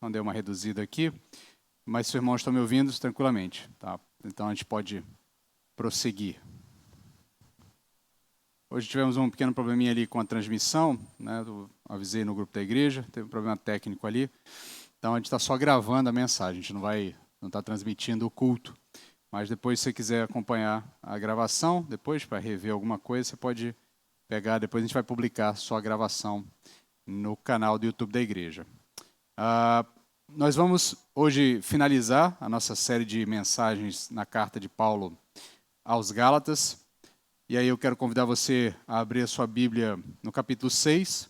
Então, dei uma reduzida aqui, mas se os irmãos estão me ouvindo tranquilamente, tá? Então, a gente pode prosseguir. Hoje tivemos um pequeno probleminha ali com a transmissão, né? Eu avisei no grupo da igreja, teve um problema técnico ali. Então, a gente está só gravando a mensagem, a gente não está transmitindo o culto. Mas depois, se você quiser acompanhar a gravação, depois, para rever alguma coisa, você pode pegar, depois a gente vai publicar só a gravação no canal do YouTube da igreja. Nós vamos hoje finalizar a nossa série de mensagens na carta de Paulo aos Gálatas. E aí eu quero convidar você a abrir a sua Bíblia no capítulo 6,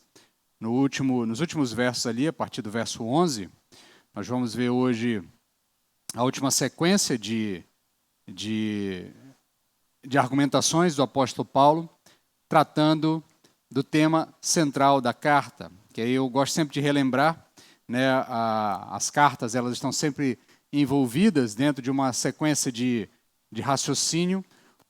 nos últimos versos ali, a partir do verso 11. Nós vamos ver hoje a última sequência de argumentações do apóstolo Paulo, tratando do tema central da carta, que aí eu gosto sempre de relembrar, né, as cartas elas estão sempre envolvidas dentro de uma sequência de raciocínio.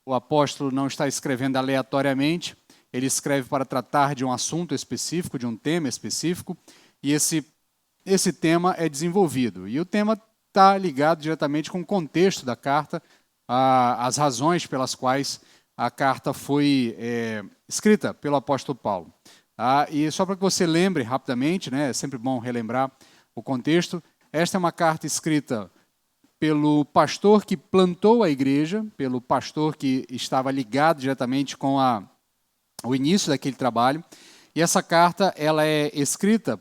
O apóstolo não está escrevendo aleatoriamente, ele escreve para tratar de um assunto específico, de um tema específico, e esse tema é desenvolvido. E o tema está ligado diretamente com o contexto da carta, as razões pelas quais a carta foi escrita pelo apóstolo Paulo. E só para que você lembre rapidamente, né, é sempre bom relembrar o contexto, esta é uma carta escrita pelo pastor que plantou a igreja, pelo pastor que estava ligado diretamente com o início daquele trabalho. E essa carta ela é escrita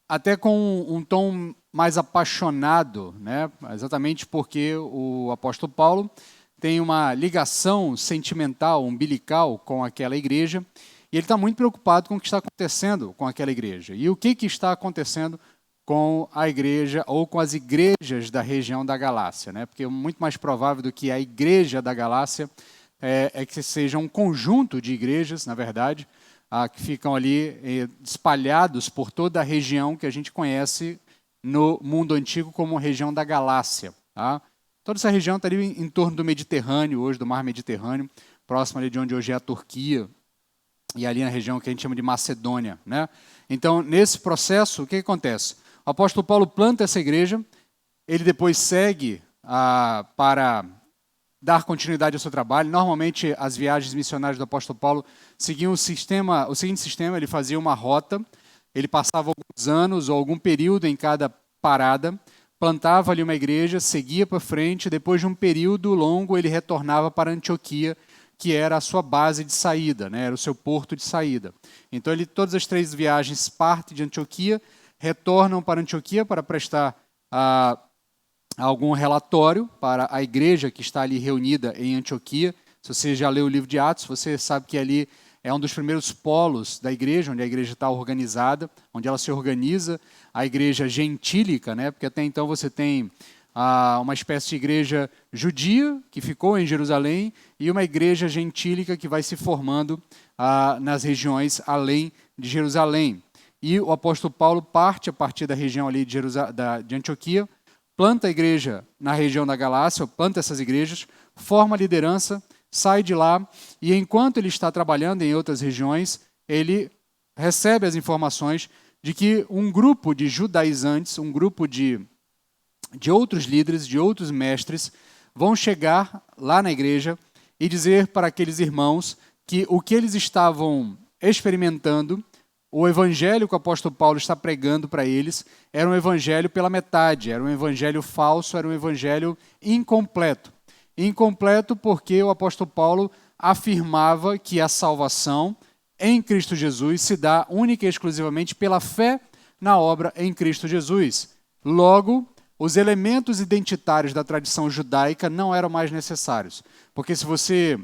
até com um tom mais apaixonado, né? Exatamente porque o apóstolo Paulo tem uma ligação sentimental, umbilical com aquela igreja, e ele está muito preocupado com o que está acontecendo com aquela igreja. E o que está acontecendo com a igreja ou com as igrejas da região da Galácia, né? Porque é muito mais provável do que a igreja da Galácia é que seja um conjunto de igrejas, na verdade, que ficam ali espalhados por toda a região que a gente conhece no mundo antigo como região da Galácia. Tá? Toda essa região está ali em torno do Mediterrâneo, hoje do Mar Mediterrâneo, próximo ali de onde hoje é a Turquia, e ali na região que a gente chama de Macedônia. Né? Então, nesse processo, o que acontece? O apóstolo Paulo planta essa igreja, ele depois segue para dar continuidade ao seu trabalho. Normalmente, as viagens missionárias do apóstolo Paulo seguiam o seguinte sistema, ele fazia uma rota, ele passava alguns anos ou algum período em cada parada, plantava ali uma igreja, seguia para frente, depois de um período longo ele retornava para Antioquia, que era a sua base de saída, né? Era o seu porto de saída. Então, todas as 3 viagens partem de Antioquia, retornam para Antioquia para prestar algum relatório para a igreja que está ali reunida em Antioquia. Se você já leu o livro de Atos, você sabe que ali é um dos primeiros polos da igreja, onde a igreja está organizada, onde ela se organiza, a igreja gentílica, né? Porque até então você tem uma espécie de igreja judia, que ficou em Jerusalém, e uma igreja gentílica que vai se formando nas regiões além de Jerusalém. E o apóstolo Paulo parte a partir da região ali de Antioquia, planta a igreja na região da Galácia, planta essas igrejas, forma a liderança, sai de lá, e enquanto ele está trabalhando em outras regiões, ele recebe as informações de que um grupo de judaizantes, um grupo de outros líderes, de outros mestres, vão chegar lá na igreja e dizer para aqueles irmãos que o que eles estavam experimentando, o evangelho que o apóstolo Paulo está pregando para eles, era um evangelho pela metade, era um evangelho falso, era um evangelho incompleto. Incompleto porque o apóstolo Paulo afirmava que a salvação em Cristo Jesus se dá única e exclusivamente pela fé na obra em Cristo Jesus. Logo, os elementos identitários da tradição judaica não eram mais necessários. Porque se você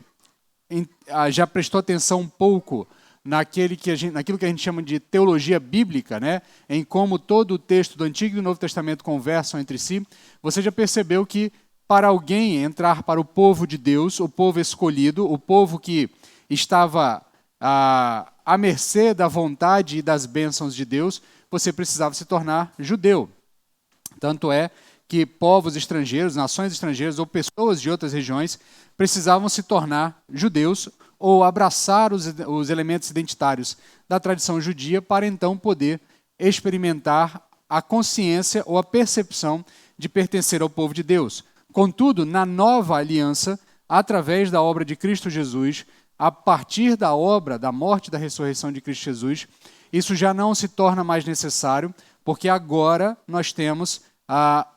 já prestou atenção um pouco naquilo que a gente chama de teologia bíblica, né? Em como todo o texto do Antigo e do Novo Testamento conversam entre si, você já percebeu que para alguém entrar para o povo de Deus, o povo escolhido, o povo que estava à mercê da vontade e das bênçãos de Deus, você precisava se tornar judeu. Tanto é que povos estrangeiros, nações estrangeiras ou pessoas de outras regiões precisavam se tornar judeus ou abraçar os elementos identitários da tradição judia para então poder experimentar a consciência ou a percepção de pertencer ao povo de Deus. Contudo, na nova aliança, através da obra de Cristo Jesus, a partir da obra, da morte e da ressurreição de Cristo Jesus, isso já não se torna mais necessário, porque agora nós temos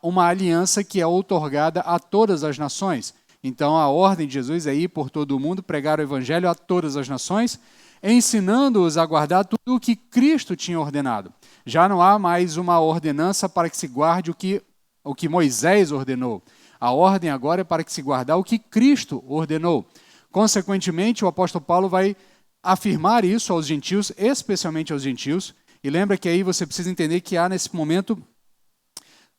uma aliança que é outorgada a todas as nações. Então, a ordem de Jesus é ir por todo o mundo, pregar o evangelho a todas as nações, ensinando-os a guardar tudo o que Cristo tinha ordenado. Já não há mais uma ordenança para que se guarde o que Moisés ordenou. A ordem agora é para que se guardar o que Cristo ordenou. Consequentemente, o apóstolo Paulo vai afirmar isso aos gentios, especialmente aos gentios, e lembra que aí você precisa entender que há nesse momento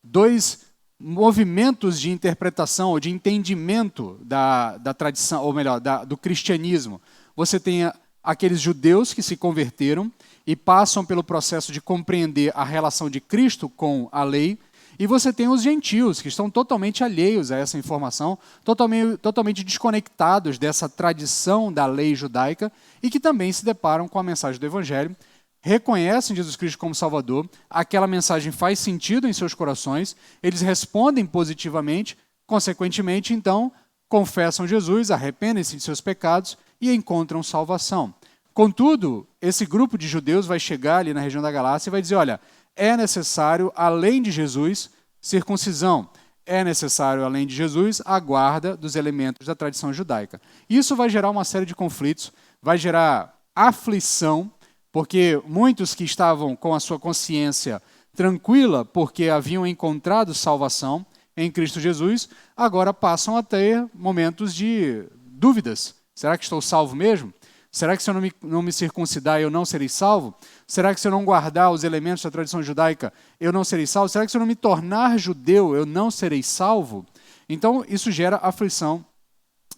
dois movimentos de interpretação ou de entendimento da tradição, ou melhor, do cristianismo. Você tem aqueles judeus que se converteram e passam pelo processo de compreender a relação de Cristo com a lei, e você tem os gentios, que estão totalmente alheios a essa informação, totalmente desconectados dessa tradição da lei judaica e que também se deparam com a mensagem do Evangelho, reconhecem Jesus Cristo como Salvador, aquela mensagem faz sentido em seus corações, eles respondem positivamente, consequentemente, então, confessam Jesus, arrependem-se de seus pecados e encontram salvação. Contudo, esse grupo de judeus vai chegar ali na região da Galácia e vai dizer, olha, é necessário, além de Jesus, circuncisão. É necessário, além de Jesus, a guarda dos elementos da tradição judaica. Isso vai gerar uma série de conflitos, vai gerar aflição, porque muitos que estavam com a sua consciência tranquila, porque haviam encontrado salvação em Cristo Jesus, agora passam a ter momentos de dúvidas. Será que estou salvo mesmo? Será que se eu não me circuncidar eu não serei salvo? Será que se eu não guardar os elementos da tradição judaica eu não serei salvo? Será que se eu não me tornar judeu eu não serei salvo? Então isso gera aflição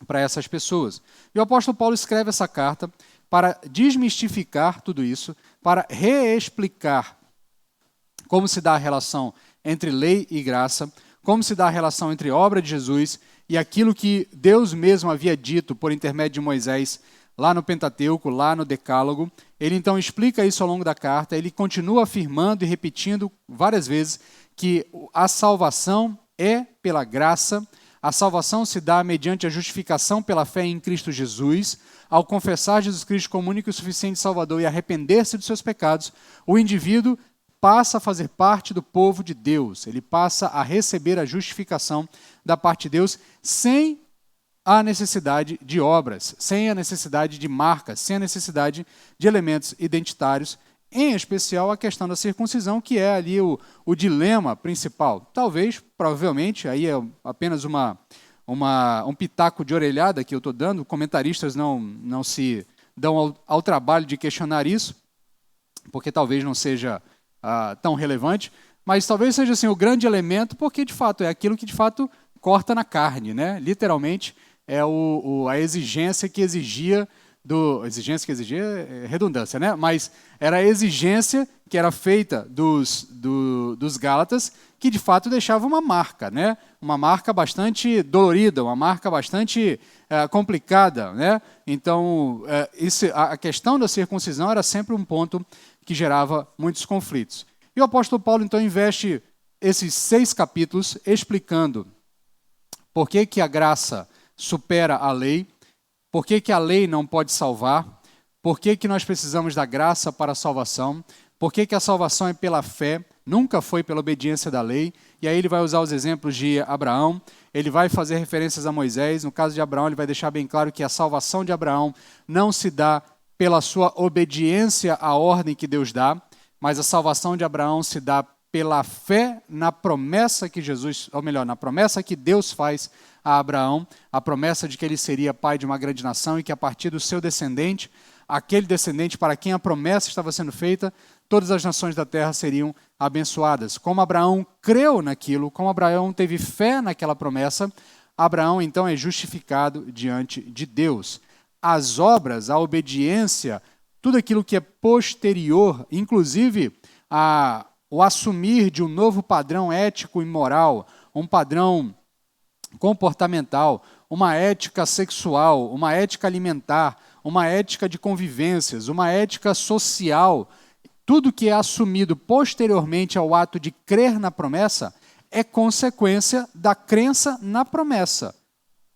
para essas pessoas. E o apóstolo Paulo escreve essa carta para desmistificar tudo isso, para reexplicar como se dá a relação entre lei e graça, como se dá a relação entre a obra de Jesus e aquilo que Deus mesmo havia dito por intermédio de Moisés lá no Pentateuco, lá no Decálogo. Ele então explica isso ao longo da carta, ele continua afirmando e repetindo várias vezes que a salvação é pela graça, a salvação se dá mediante a justificação pela fé em Cristo Jesus. Ao confessar Jesus Cristo como único e suficiente Salvador e arrepender-se dos seus pecados, o indivíduo passa a fazer parte do povo de Deus, ele passa a receber a justificação da parte de Deus sem a necessidade de obras, sem a necessidade de marcas, sem a necessidade de elementos identitários, em especial a questão da circuncisão, que é ali o dilema principal. Talvez, provavelmente, aí é apenas um pitaco de orelhada que eu estou dando, comentaristas não se dão ao trabalho de questionar isso, porque talvez não seja tão relevante, mas talvez seja assim, o grande elemento, porque de fato é aquilo que de fato corta na carne, né? Literalmente, é a exigência que exigia é redundância, né? Mas era a exigência que era feita dos Gálatas, que de fato deixava uma marca, né? Uma marca bastante dolorida, uma marca bastante complicada, né? Então, a questão da circuncisão era sempre um ponto que gerava muitos conflitos. E o apóstolo Paulo, então, investe esses 6 capítulos explicando por que a graça supera a lei, por que a lei não pode salvar, por que nós precisamos da graça para a salvação, por que a salvação é pela fé, nunca foi pela obediência da lei. E aí ele vai usar os exemplos de Abraão, ele vai fazer referências a Moisés. No caso de Abraão, ele vai deixar bem claro que a salvação de Abraão não se dá pela sua obediência à ordem que Deus dá, mas a salvação de Abraão se dá pela fé na promessa que Jesus, ou melhor, na promessa que Deus faz a Abraão, a promessa de que ele seria pai de uma grande nação e que a partir do seu descendente, aquele descendente para quem a promessa estava sendo feita, todas as nações da terra seriam abençoadas. Como Abraão creu naquilo, como Abraão teve fé naquela promessa, Abraão então é justificado diante de Deus. As obras, a obediência, tudo aquilo que é posterior, inclusive o assumir de um novo padrão ético e moral, um padrão comportamental, uma ética sexual, uma ética alimentar, uma ética de convivências, uma ética social, tudo que é assumido posteriormente ao ato de crer na promessa é consequência da crença na promessa,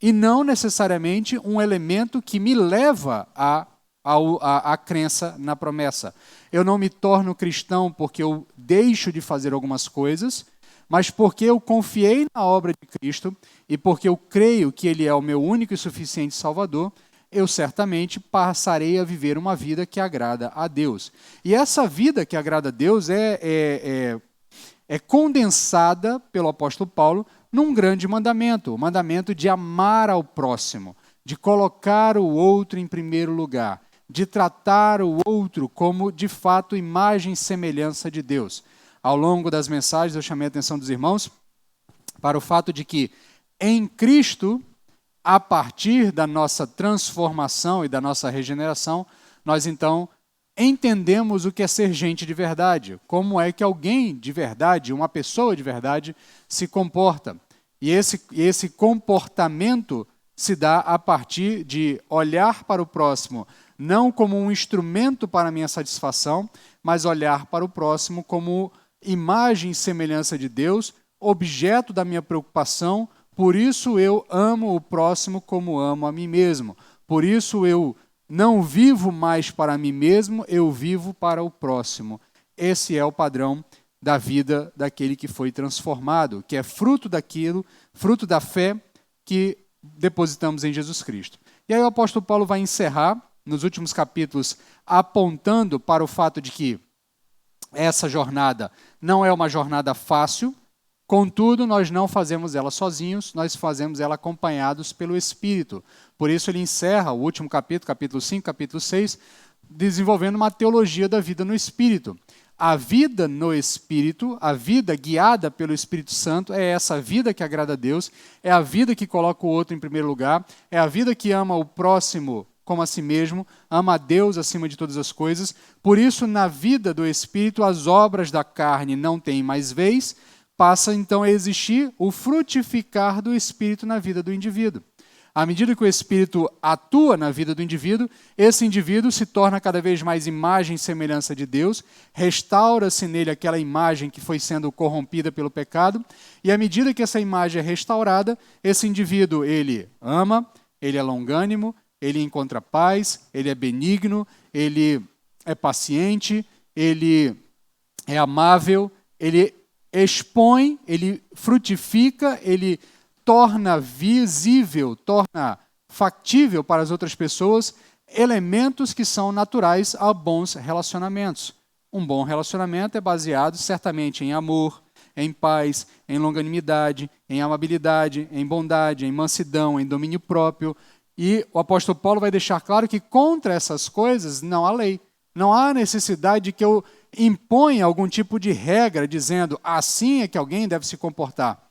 e não necessariamente um elemento que me leva à crença na promessa. Eu não me torno cristão porque eu deixo de fazer algumas coisas, mas porque eu confiei na obra de Cristo e porque eu creio que Ele é o meu único e suficiente Salvador, eu certamente passarei a viver uma vida que agrada a Deus. E essa vida que agrada a Deus é condensada pelo apóstolo Paulo num grande mandamento, o mandamento de amar ao próximo, de colocar o outro em primeiro lugar, de tratar o outro como, de fato, imagem e semelhança de Deus. Ao longo das mensagens, eu chamei a atenção dos irmãos para o fato de que, em Cristo, a partir da nossa transformação e da nossa regeneração, nós, então, entendemos o que é ser gente de verdade, como é que alguém de verdade, uma pessoa de verdade, se comporta. E esse comportamento se dá a partir de olhar para o próximo não como um instrumento para a minha satisfação, mas olhar para o próximo como imagem e semelhança de Deus, objeto da minha preocupação. Por isso eu amo o próximo como amo a mim mesmo. Por isso eu não vivo mais para mim mesmo, eu vivo para o próximo. Esse é o padrão da vida daquele que foi transformado, que é fruto daquilo, fruto da fé que depositamos em Jesus Cristo. E aí o apóstolo Paulo vai encerrar, nos últimos capítulos, apontando para o fato de que essa jornada não é uma jornada fácil, contudo, nós não fazemos ela sozinhos, nós fazemos ela acompanhados pelo Espírito. Por isso ele encerra o último capítulo, capítulo 5, capítulo 6, desenvolvendo uma teologia da vida no Espírito. A vida no Espírito, a vida guiada pelo Espírito Santo, é essa vida que agrada a Deus, é a vida que coloca o outro em primeiro lugar, é a vida que ama o próximo como a si mesmo, ama a Deus acima de todas as coisas. Por isso, na vida do Espírito, as obras da carne não têm mais vez, passa então a existir o frutificar do Espírito na vida do indivíduo. À medida que o Espírito atua na vida do indivíduo, esse indivíduo se torna cada vez mais imagem e semelhança de Deus, restaura-se nele aquela imagem que foi sendo corrompida pelo pecado, e à medida que essa imagem é restaurada, esse indivíduo, ele ama, ele é longânimo, ele encontra paz, ele é benigno, ele é paciente, ele é amável, ele expõe, ele frutifica, ele torna visível, torna factível para as outras pessoas elementos que são naturais a bons relacionamentos. Um bom relacionamento é baseado certamente em amor, em paz, em longanimidade, em amabilidade, em bondade, em mansidão, em domínio próprio. E o apóstolo Paulo vai deixar claro que contra essas coisas não há lei. Não há necessidade de que eu imponha algum tipo de regra dizendo assim é que alguém deve se comportar.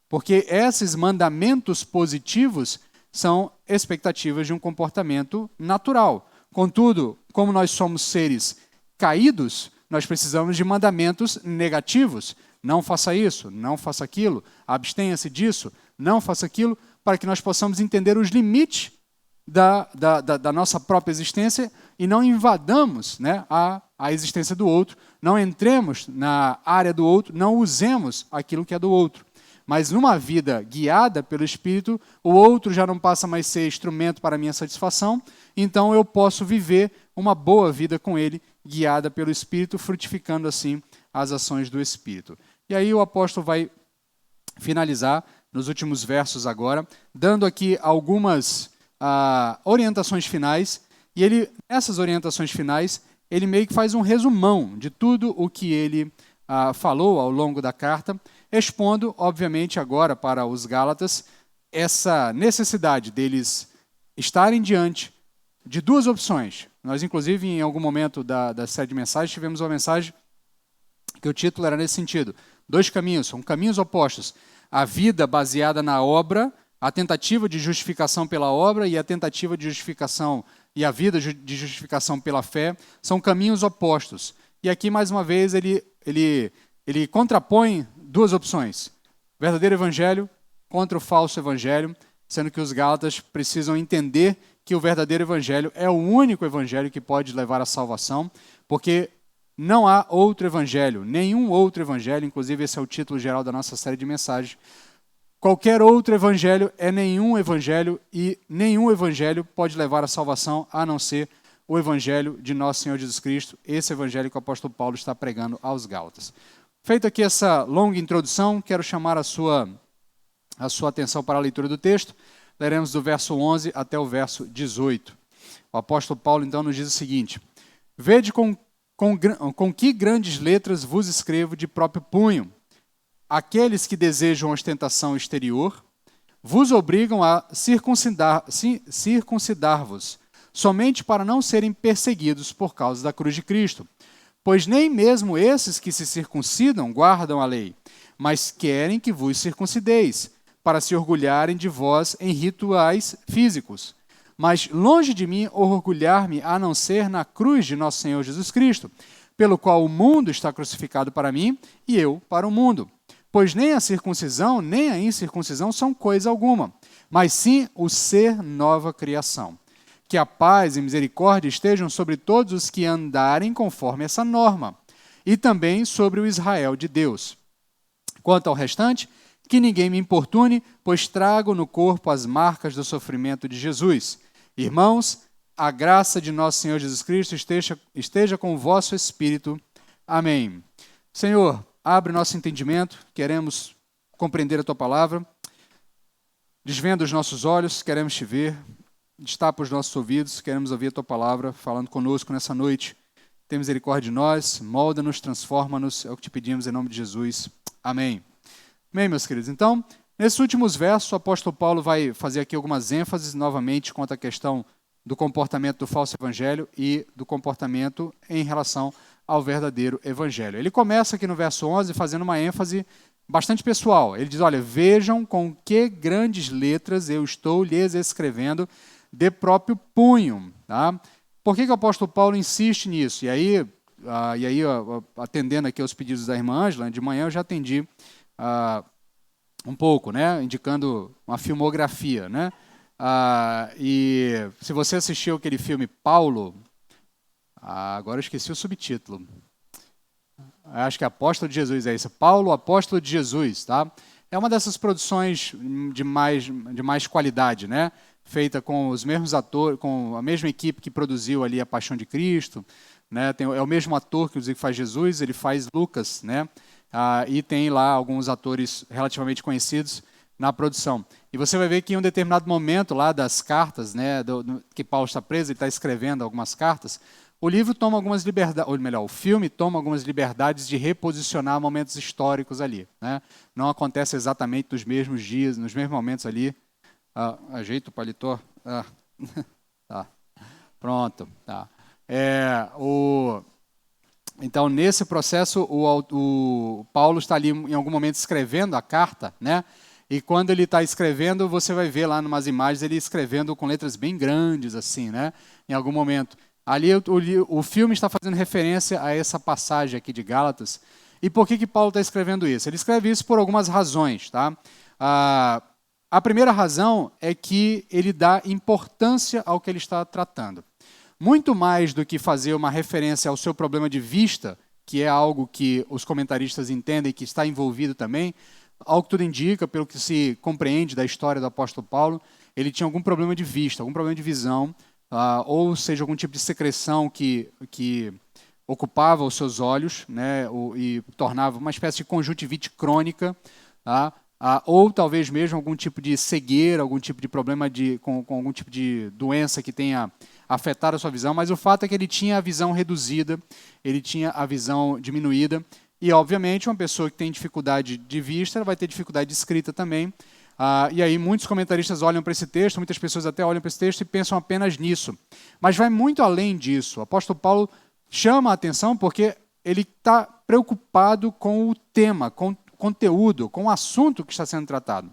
Porque esses mandamentos positivos são expectativas de um comportamento natural. Contudo, como nós somos seres caídos, nós precisamos de mandamentos negativos. Não faça isso, não faça aquilo, abstenha-se disso, não faça aquilo, para que nós possamos entender os limites da nossa própria existência e não invadamos, né, a existência do outro, não entremos na área do outro, não usemos aquilo que é do outro. Mas numa vida guiada pelo Espírito, o outro já não passa mais a ser instrumento para a minha satisfação, então eu posso viver uma boa vida com ele, guiada pelo Espírito, frutificando assim as ações do Espírito. E aí o apóstolo vai finalizar nos últimos versos agora, dando aqui algumas orientações finais, e ele, nessas orientações finais, ele meio que faz um resumão de tudo o que ele falou ao longo da carta, expondo, obviamente, agora para os Gálatas, essa necessidade deles estarem diante de duas opções. Nós, inclusive, em algum momento da série de mensagens, tivemos uma mensagem que o título era nesse sentido. Dois caminhos, são caminhos opostos. A vida baseada na obra, a tentativa de justificação pela obra e a tentativa de justificação e a vida de justificação pela fé são caminhos opostos. E aqui, mais uma vez, ele contrapõe duas opções. O verdadeiro evangelho contra o falso evangelho, sendo que os Gálatas precisam entender que o verdadeiro evangelho é o único evangelho que pode levar à salvação, porque Não há outro evangelho, nenhum outro evangelho, inclusive esse é o título geral da nossa série de mensagens. Qualquer outro evangelho é nenhum evangelho e nenhum evangelho pode levar à salvação a não ser o evangelho de nosso Senhor Jesus Cristo, esse evangelho que o apóstolo Paulo está pregando aos Gálatas. Feita aqui essa longa introdução, quero chamar a sua atenção para a leitura do texto. Leremos do verso 11 até o verso 18. O apóstolo Paulo então nos diz o seguinte: Vede com que grandes letras vos escrevo de próprio punho. Aqueles que desejam ostentação exterior vos obrigam a circuncidar-vos, somente para não serem perseguidos por causa da cruz de Cristo. Pois nem mesmo esses que se circuncidam guardam a lei, mas querem que vos circuncideis, para se orgulharem de vós em rituais físicos. Mas longe de mim orgulhar-me a não ser na cruz de nosso Senhor Jesus Cristo, pelo qual o mundo está crucificado para mim e eu para o mundo. Pois nem a circuncisão nem a incircuncisão são coisa alguma, mas sim o ser nova criação. Que a paz e misericórdia estejam sobre todos os que andarem conforme essa norma, e também sobre o Israel de Deus. Quanto ao restante, que ninguém me importune, pois trago no corpo as marcas do sofrimento de Jesus. Irmãos, a graça de nosso Senhor Jesus Cristo esteja com o vosso espírito. Amém. Senhor, abre nosso entendimento, queremos compreender a Tua palavra. Desvenda os nossos olhos, queremos Te ver. Destapa os nossos ouvidos, queremos ouvir a Tua palavra falando conosco nessa noite. Tem misericórdia de nós, molda-nos, transforma-nos, é o que te pedimos em nome de Jesus. Amém. Bem, meus queridos, então, nesses últimos versos, o apóstolo Paulo vai fazer aqui algumas ênfases novamente quanto à questão do comportamento do falso evangelho e do comportamento em relação ao verdadeiro evangelho. Ele começa aqui no verso 11 fazendo uma ênfase bastante pessoal. Ele diz, olha, vejam com que grandes letras eu estou lhes escrevendo de próprio punho. Tá? Por que o apóstolo Paulo insiste nisso? E aí atendendo aqui aos pedidos da irmã Ângela, de manhã eu já atendi um pouco, né, indicando uma filmografia. Né? E se você assistiu aquele filme Paulo, agora eu esqueci o subtítulo. Acho que é Apóstolo de Jesus, é isso. Paulo, Apóstolo de Jesus. Tá? É uma dessas produções de mais qualidade, né? Feita com os mesmos atores, com a mesma equipe que produziu ali A Paixão de Cristo, né? É o mesmo ator que faz Jesus, ele faz Lucas, né? E tem lá alguns atores relativamente conhecidos na produção. E você vai ver que em um determinado momento lá das cartas, né, que Paulo está preso, ele está escrevendo algumas cartas, o livro toma algumas liberdades, ou melhor, o filme toma algumas liberdades de reposicionar momentos históricos ali. Né? Não acontece exatamente nos mesmos dias, nos mesmos momentos ali. Ajeita o paletó. Tá. Pronto. Tá. Então, nesse processo, o Paulo está ali em algum momento escrevendo a carta, né? E quando ele está escrevendo, você vai ver lá em umas imagens ele escrevendo com letras bem grandes, assim, né? Em algum momento. Ali o filme está fazendo referência a essa passagem aqui de Gálatas. E por que Paulo está escrevendo isso? Ele escreve isso por algumas razões, tá? A primeira razão é que ele dá importância ao que ele está tratando. Muito mais do que fazer uma referência ao seu problema de vista, que é algo que os comentaristas entendem que está envolvido também, ao que tudo indica, pelo que se compreende da história do apóstolo Paulo, ele tinha algum problema de vista, algum problema de visão, ou seja, algum tipo de secreção que ocupava os seus olhos, né, e tornava uma espécie de conjuntivite crônica, tá? Ou talvez mesmo algum tipo de cegueira, algum tipo de problema com algum tipo de doença que tenha afetado a sua visão, mas o fato é que ele tinha a visão reduzida, ele tinha a visão diminuída, e obviamente uma pessoa que tem dificuldade de vista, ela vai ter dificuldade de escrita também, e aí muitos comentaristas olham para esse texto, muitas pessoas até olham para esse texto e pensam apenas nisso, mas vai muito além disso. O apóstolo Paulo chama a atenção porque ele está preocupado com o tema, com o conteúdo, com o assunto que está sendo tratado.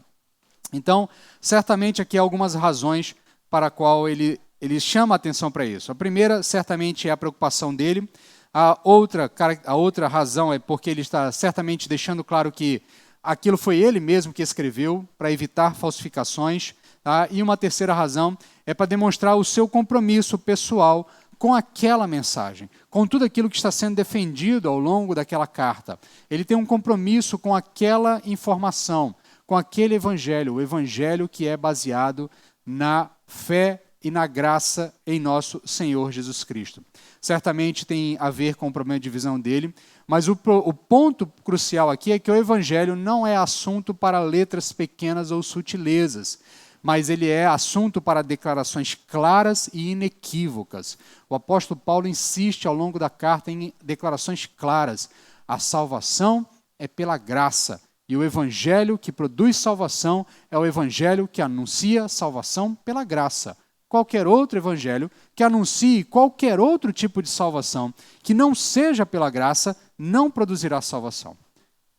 Então, certamente aqui há algumas razões para a qual ele chama a atenção para isso. A primeira, certamente, é a preocupação dele. A outra razão é porque ele está certamente deixando claro que aquilo foi ele mesmo que escreveu, para evitar falsificações. Tá? E uma terceira razão é para demonstrar o seu compromisso pessoal com aquela mensagem, com tudo aquilo que está sendo defendido ao longo daquela carta. Ele tem um compromisso com aquela informação, com aquele evangelho, o evangelho que é baseado na fé e na graça em nosso Senhor Jesus Cristo. Certamente tem a ver com o problema de visão dele, mas o ponto crucial aqui é que o evangelho não é assunto para letras pequenas ou sutilezas, mas ele é assunto para declarações claras e inequívocas. O apóstolo Paulo insiste ao longo da carta em declarações claras. A salvação é pela graça, e o evangelho que produz salvação é o evangelho que anuncia salvação pela graça. Qualquer outro evangelho que anuncie qualquer outro tipo de salvação que não seja pela graça, não produzirá salvação.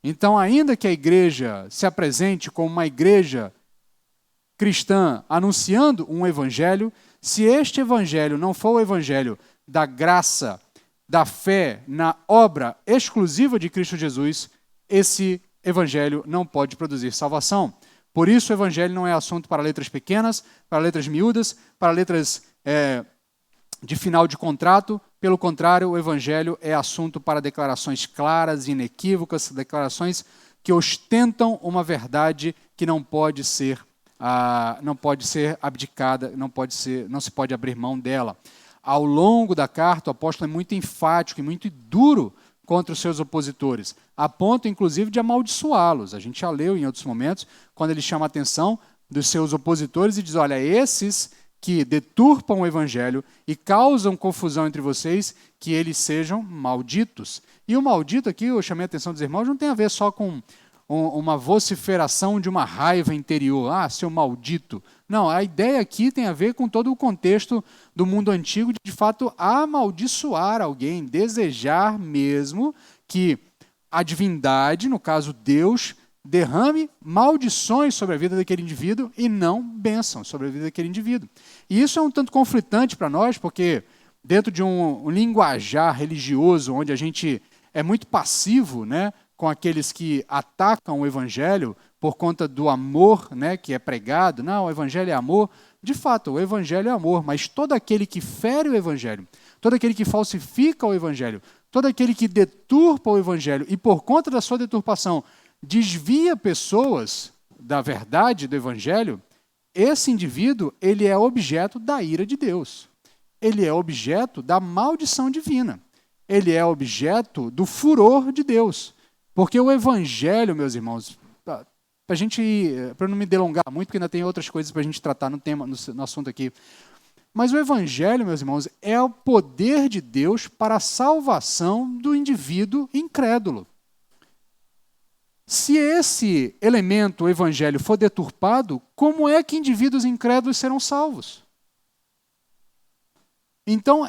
Então, ainda que a igreja se apresente como uma igreja cristã anunciando um evangelho, se este evangelho não for o evangelho da graça, da fé na obra exclusiva de Cristo Jesus, esse evangelho não pode produzir salvação. Por isso, o evangelho não é assunto para letras pequenas, para letras miúdas, para letras de final de contrato. Pelo contrário, o evangelho é assunto para declarações claras e inequívocas, declarações que ostentam uma verdade que não pode ser abdicada, não se pode abrir mão dela. Ao longo da carta, o apóstolo é muito enfático e muito duro contra os seus opositores, a ponto, inclusive, de amaldiçoá-los. A gente já leu em outros momentos, quando ele chama a atenção dos seus opositores e diz, olha, esses que deturpam o evangelho e causam confusão entre vocês, que eles sejam malditos. E o maldito aqui, eu chamei a atenção dos irmãos, não tem a ver só com uma vociferação de uma raiva interior. Ah, seu maldito. Não, a ideia aqui tem a ver com todo o contexto do mundo antigo de fato, amaldiçoar alguém, desejar mesmo que a divindade, no caso Deus, derrame maldições sobre a vida daquele indivíduo e não bênçãos sobre a vida daquele indivíduo. E isso é um tanto conflitante para nós, porque dentro de um linguajar religioso, onde a gente é muito passivo, né, com aqueles que atacam o evangelho por conta do amor, né, que é pregado. Não, o evangelho é amor. De fato, o evangelho é amor, mas todo aquele que fere o evangelho, todo aquele que falsifica o evangelho, todo aquele que deturpa o evangelho e por conta da sua deturpação desvia pessoas da verdade do evangelho, esse indivíduo, ele é objeto da ira de Deus. Ele é objeto da maldição divina. Ele é objeto do furor de Deus. Porque o evangelho, meus irmãos, para não me delongar muito, porque ainda tem outras coisas para a gente tratar no assunto aqui, mas o evangelho, meus irmãos, é o poder de Deus para a salvação do indivíduo incrédulo. Se esse elemento, o evangelho, for deturpado, como é que indivíduos incrédulos serão salvos? Então,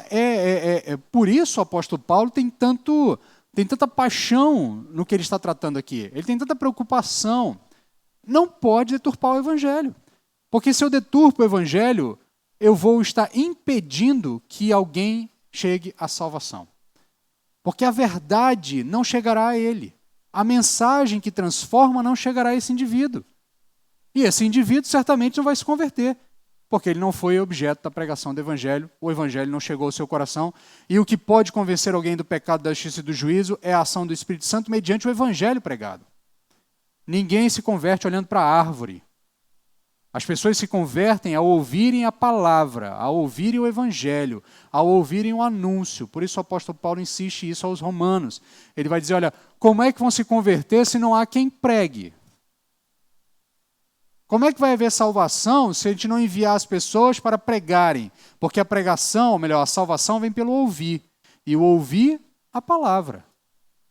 por isso o apóstolo Paulo tem tanta paixão no que ele está tratando aqui. Ele tem tanta preocupação. Não pode deturpar o evangelho. Porque se eu deturpo o evangelho, eu vou estar impedindo que alguém chegue à salvação. Porque a verdade não chegará a ele. A mensagem que transforma não chegará a esse indivíduo. E esse indivíduo certamente não vai se converter, porque ele não foi objeto da pregação do evangelho, o evangelho não chegou ao seu coração, e o que pode convencer alguém do pecado, da justiça e do juízo é a ação do Espírito Santo mediante o evangelho pregado. Ninguém se converte olhando para a árvore. As pessoas se convertem ao ouvirem a palavra, ao ouvirem o evangelho, ao ouvirem o anúncio. Por isso o apóstolo Paulo insiste isso aos romanos. Ele vai dizer, olha, como é que vão se converter se não há quem pregue? Como é que vai haver salvação se a gente não enviar as pessoas para pregarem? Porque a pregação, ou melhor, a salvação vem pelo ouvir. E o ouvir, a palavra.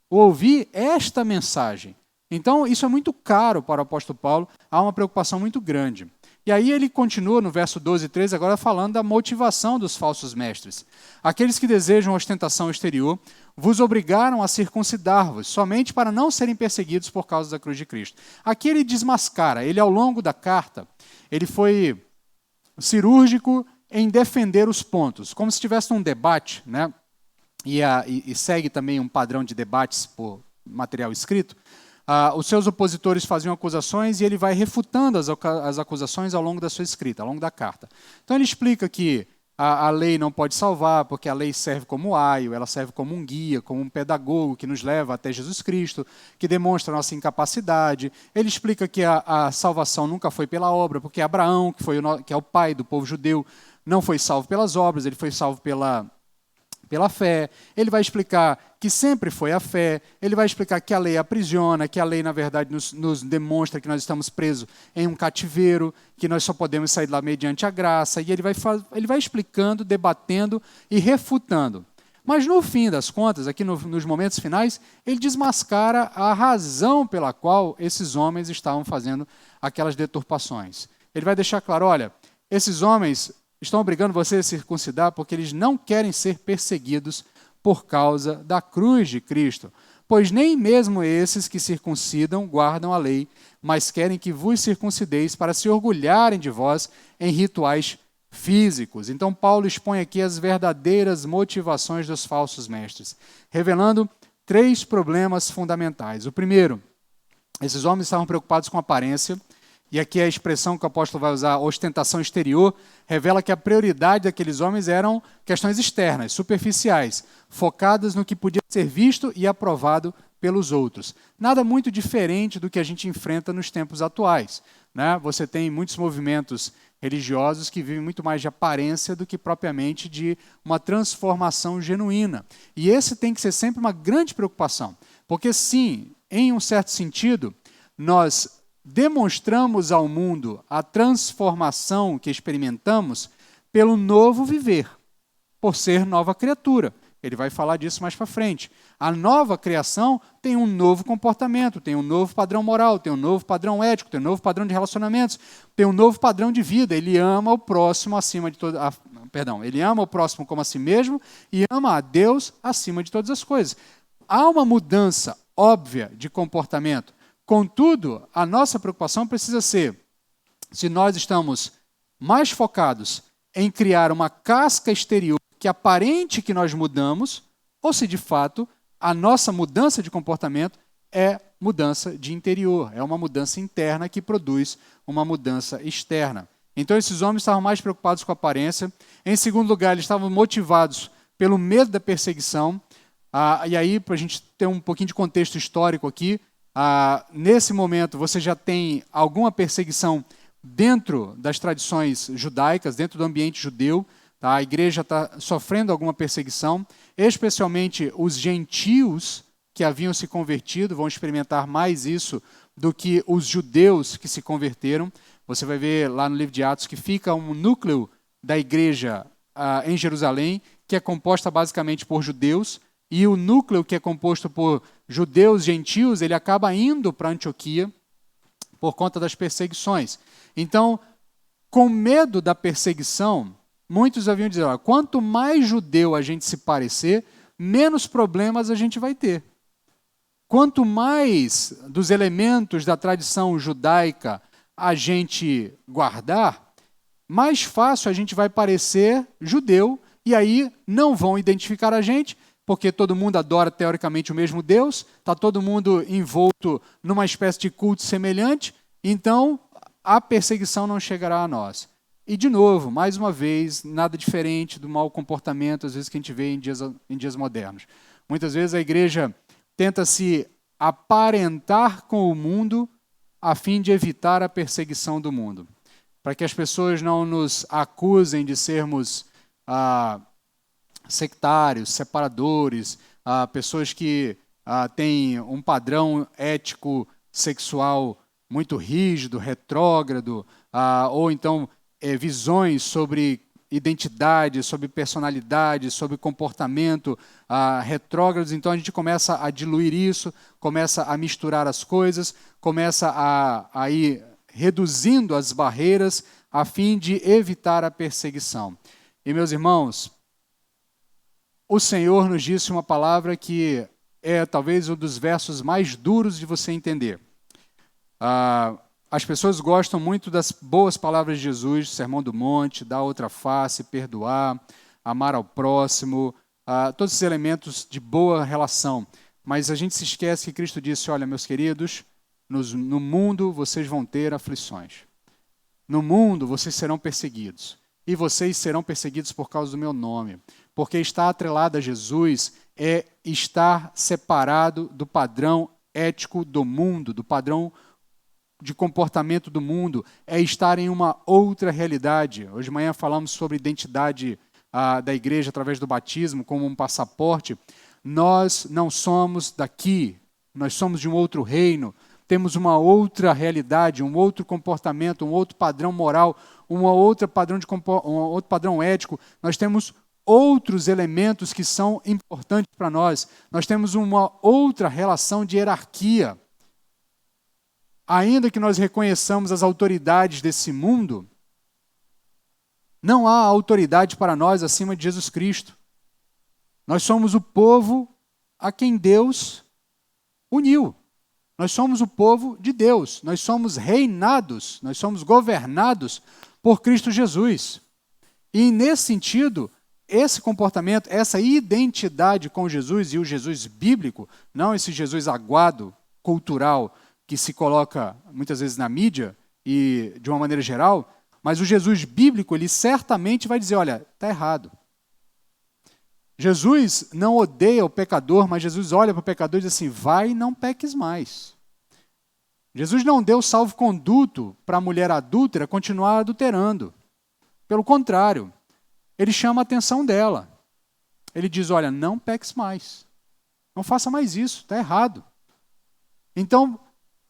O ouvir esta mensagem. Então, isso é muito caro para o apóstolo Paulo, há uma preocupação muito grande. E aí ele continua no verso 12 e 13, agora falando da motivação dos falsos mestres. Aqueles que desejam ostentação exterior vos obrigaram a circuncidar-vos, somente para não serem perseguidos por causa da cruz de Cristo. Aqui ele desmascara, ele ao longo da carta, ele foi cirúrgico em defender os pontos, como se tivesse um debate, né? E segue também um padrão de debates por material escrito. Os seus opositores faziam acusações e ele vai refutando as acusações ao longo da sua escrita, ao longo da carta. Então ele explica que a lei não pode salvar, porque a lei serve como aio, ela serve como um guia, como um pedagogo que nos leva até Jesus Cristo, que demonstra a nossa incapacidade. Ele explica que a salvação nunca foi pela obra, porque Abraão, que é o pai do povo judeu, não foi salvo pelas obras, ele foi salvo pela fé. Ele vai explicar que sempre foi a fé. Ele vai explicar que a lei aprisiona, que a lei, na verdade, nos demonstra que nós estamos presos em um cativeiro, que nós só podemos sair de lá mediante a graça. E ele vai explicando, debatendo e refutando. Mas, no fim das contas, aqui nos momentos finais, ele desmascara a razão pela qual esses homens estavam fazendo aquelas deturpações. Ele vai deixar claro, olha, esses homens estão obrigando você a circuncidar porque eles não querem ser perseguidos por causa da cruz de Cristo. Pois nem mesmo esses que circuncidam guardam a lei, mas querem que vos circuncideis para se orgulharem de vós em rituais físicos. Então Paulo expõe aqui as verdadeiras motivações dos falsos mestres, revelando 3 problemas fundamentais. O primeiro, esses homens estavam preocupados com a aparência. E aqui a expressão que o apóstolo vai usar, ostentação exterior, revela que a prioridade daqueles homens eram questões externas, superficiais, focadas no que podia ser visto e aprovado pelos outros. Nada muito diferente do que a gente enfrenta nos tempos atuais, né? Você tem muitos movimentos religiosos que vivem muito mais de aparência do que propriamente de uma transformação genuína. E esse tem que ser sempre uma grande preocupação, porque sim, em um certo sentido, nós demonstramos ao mundo a transformação que experimentamos pelo novo viver, por ser nova criatura. Ele vai falar disso mais para frente. A nova criação tem um novo comportamento, tem um novo padrão moral, tem um novo padrão ético, tem um novo padrão de relacionamentos, tem um novo padrão de vida. Ele ama o próximo acima de todo, ele ama o próximo como a si mesmo e ama a Deus acima de todas as coisas. Há uma mudança óbvia de comportamento. Contudo, a nossa preocupação precisa ser se nós estamos mais focados em criar uma casca exterior que aparente que nós mudamos, ou se de fato a nossa mudança de comportamento é mudança de interior, é uma mudança interna que produz uma mudança externa. Então esses homens estavam mais preocupados com a aparência. Em segundo lugar, eles estavam motivados pelo medo da perseguição. E aí, para a gente ter um pouquinho de contexto histórico aqui, nesse momento você já tem alguma perseguição dentro das tradições judaicas, dentro do ambiente judeu. Tá? A igreja está sofrendo alguma perseguição, especialmente os gentios que haviam se convertido, vão experimentar mais isso do que os judeus que se converteram. Você vai ver lá no livro de Atos que fica um núcleo da igreja em Jerusalém, que é composta basicamente por judeus, e o núcleo que é composto por judeus gentios, ele acaba indo para Antioquia por conta das perseguições. Então, com medo da perseguição, muitos haviam dizer, quanto mais judeu a gente se parecer, menos problemas a gente vai ter. Quanto mais dos elementos da tradição judaica a gente guardar, mais fácil a gente vai parecer judeu, e aí não vão identificar a gente, porque todo mundo adora teoricamente o mesmo Deus, está todo mundo envolto numa espécie de culto semelhante, então a perseguição não chegará a nós. E de novo, mais uma vez, nada diferente do mau comportamento, às vezes, que a gente vê em dias modernos. Muitas vezes a igreja tenta se aparentar com o mundo a fim de evitar a perseguição do mundo, para que as pessoas não nos acusem de sermos sectários, separadores, pessoas que têm um padrão ético sexual muito rígido, retrógrado, ou então visões sobre identidade, sobre personalidade, sobre comportamento retrógrados. Então a gente começa a diluir isso, começa a misturar as coisas, começa a ir reduzindo as barreiras a fim de evitar a perseguição. E, meus irmãos, o Senhor nos disse uma palavra que é talvez um dos versos mais duros de você entender. As pessoas gostam muito das boas palavras de Jesus, Sermão do Monte, dar outra face, perdoar, amar ao próximo, todos esses elementos de boa relação. Mas a gente se esquece que Cristo disse, olha, meus queridos, no mundo vocês vão ter aflições. No mundo vocês serão perseguidos. e vocês serão perseguidos por causa do meu nome. Porque estar atrelado a Jesus é estar separado do padrão ético do mundo, do padrão de comportamento do mundo, é estar em uma outra realidade. Hoje de manhã falamos sobre identidade da igreja através do batismo como um passaporte. Nós não somos daqui, nós somos de um outro reino, temos uma outra realidade, um outro comportamento, um outro padrão moral, um outro padrão ético. Nós temos outros elementos que são importantes para nós. Nós temos uma outra relação de hierarquia. Ainda que nós reconheçamos as autoridades desse mundo, não há autoridade para nós acima de Jesus Cristo. Nós somos o povo a quem Deus uniu. Nós somos o povo de Deus. Nós somos reinados, nós somos governados por Cristo Jesus. E nesse sentido, esse comportamento, essa identidade com Jesus e o Jesus bíblico, não esse Jesus aguado, cultural, que se coloca muitas vezes na mídia e de uma maneira geral, mas o Jesus bíblico, ele certamente vai dizer, olha, está errado. Jesus não odeia o pecador, mas Jesus olha para o pecador e diz assim, vai e não peques mais. Jesus não deu salvo-conduto para a mulher adúltera continuar adulterando. Pelo contrário, ele chama a atenção dela. Ele diz, olha, não peques mais. Não faça mais isso, está errado. Então,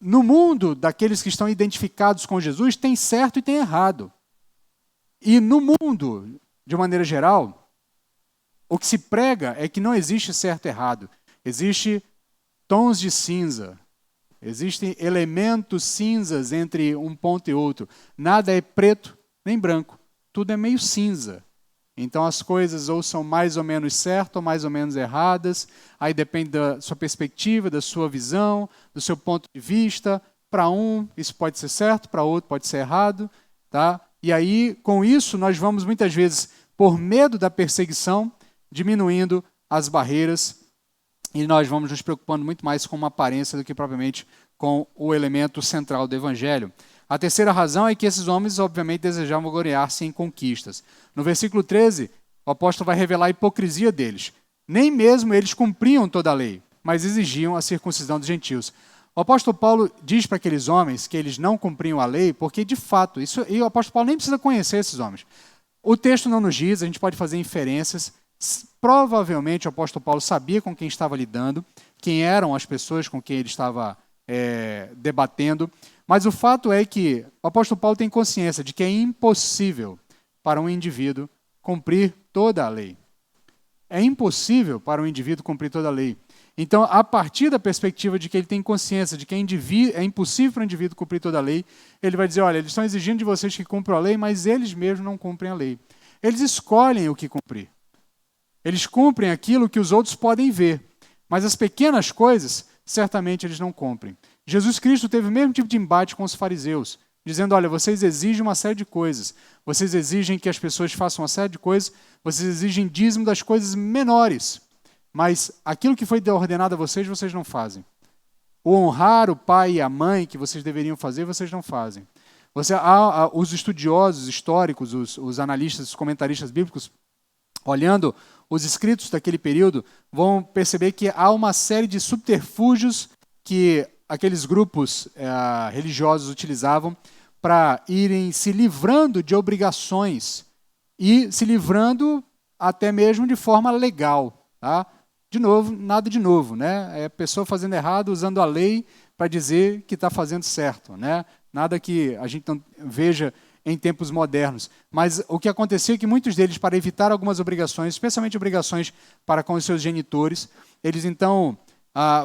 no mundo daqueles que estão identificados com Jesus, tem certo e tem errado. E no mundo, de maneira geral, o que se prega é que não existe certo e errado. Existe tons de cinza. Existem elementos cinzas entre um ponto e outro. Nada é preto nem branco. Tudo é meio cinza. Então as coisas ou são mais ou menos certas ou mais ou menos erradas. Aí depende da sua perspectiva, da sua visão, do seu ponto de vista. Para um, isso pode ser certo, para outro pode ser errado. Tá? E aí, com isso, nós vamos muitas vezes, por medo da perseguição, diminuindo as barreiras e nós vamos nos preocupando muito mais com uma aparência do que propriamente com o elemento central do Evangelho. A terceira razão é que esses homens, obviamente, desejavam gloriar-se em conquistas. No versículo 13, o apóstolo vai revelar a hipocrisia deles. Nem mesmo eles cumpriam toda a lei, mas exigiam a circuncisão dos gentios. O apóstolo Paulo diz para aqueles homens que eles não cumpriam a lei, porque, de fato, e o apóstolo Paulo nem precisa conhecer esses homens. O texto não nos diz, a gente pode fazer inferências. Provavelmente o apóstolo Paulo sabia com quem estava lidando, quem eram as pessoas com quem ele estava debatendo, mas o fato é que o apóstolo Paulo tem consciência de que é impossível para um indivíduo cumprir toda a lei. É impossível para um indivíduo cumprir toda a lei. Então, a partir da perspectiva de que ele tem consciência de que é impossível para um indivíduo cumprir toda a lei, ele vai dizer, olha, eles estão exigindo de vocês que cumpram a lei, mas eles mesmos não cumprem a lei. Eles escolhem o que cumprir. Eles cumprem aquilo que os outros podem ver, mas as pequenas coisas, certamente eles não cumprem. Jesus Cristo teve o mesmo tipo de embate com os fariseus, dizendo, olha, vocês exigem uma série de coisas, vocês exigem que as pessoas façam uma série de coisas, vocês exigem dízimo das coisas menores, mas aquilo que foi ordenado a vocês, vocês não fazem. O honrar o pai e a mãe que vocês deveriam fazer, vocês não fazem. Os estudiosos históricos, os analistas, os comentaristas bíblicos, olhando os escritos daquele período, vão perceber que há uma série de subterfúgios que aqueles grupos religiosos utilizavam para irem se livrando de obrigações e se livrando até mesmo de forma legal. Tá? De novo, nada de novo. Né? É a pessoa fazendo errado, usando a lei para dizer que está fazendo certo. Né? Nada que a gente não veja em tempos modernos. Mas o que acontecia é que muitos deles, para evitar algumas obrigações, especialmente obrigações para com os seus genitores, eles então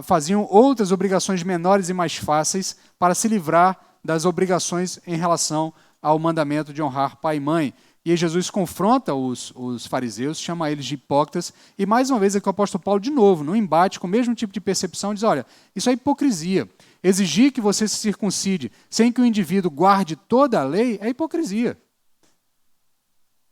faziam outras obrigações menores e mais fáceis para se livrar das obrigações em relação ao mandamento de honrar pai e mãe. E aí Jesus confronta os fariseus, chama eles de hipócritas, e mais uma vez aqui o apóstolo Paulo, de novo, no embate com o mesmo tipo de percepção, diz, olha, isso é hipocrisia. Exigir que você se circuncide sem que o indivíduo guarde toda a lei é hipocrisia.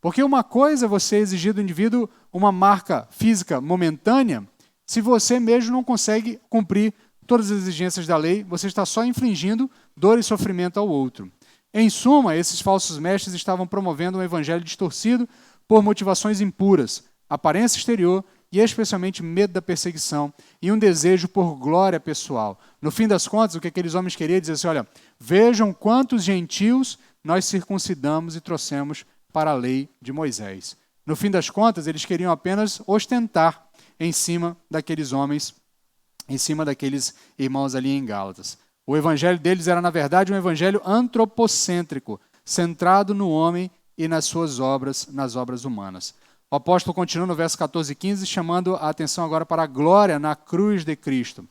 Porque uma coisa é você exigir do indivíduo uma marca física momentânea, se você mesmo não consegue cumprir todas as exigências da lei, você está só infligindo dor e sofrimento ao outro. Em suma, esses falsos mestres estavam promovendo um evangelho distorcido por motivações impuras, aparência exterior e especialmente medo da perseguição e um desejo por glória pessoal. No fim das contas, o que aqueles homens queriam dizer assim, olha, vejam quantos gentios nós circuncidamos e trouxemos para a lei de Moisés. No fim das contas, eles queriam apenas ostentar em cima daqueles homens, em cima daqueles irmãos ali em Gálatas. O evangelho deles era, na verdade, um evangelho antropocêntrico, centrado no homem e nas suas obras, nas obras humanas. O apóstolo continua no verso 14 e 15, chamando a atenção agora para a glória na cruz de Cristo.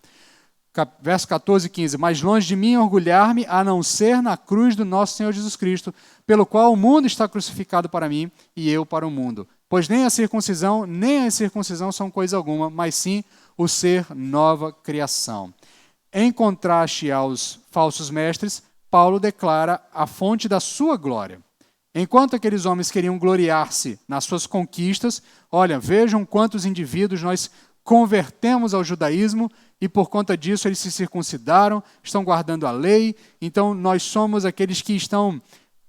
Verso 14 e 15, mas longe de mim orgulhar-me, a não ser na cruz do nosso Senhor Jesus Cristo, pelo qual o mundo está crucificado para mim e eu para o mundo. Pois nem a circuncisão, nem a incircuncisão são coisa alguma, mas sim o ser nova criação. Em contraste aos falsos mestres, Paulo declara a fonte da sua glória. Enquanto aqueles homens queriam gloriar-se nas suas conquistas, olha, vejam quantos indivíduos nós convertemos ao judaísmo e por conta disso eles se circuncidaram, estão guardando a lei, então nós somos aqueles que estão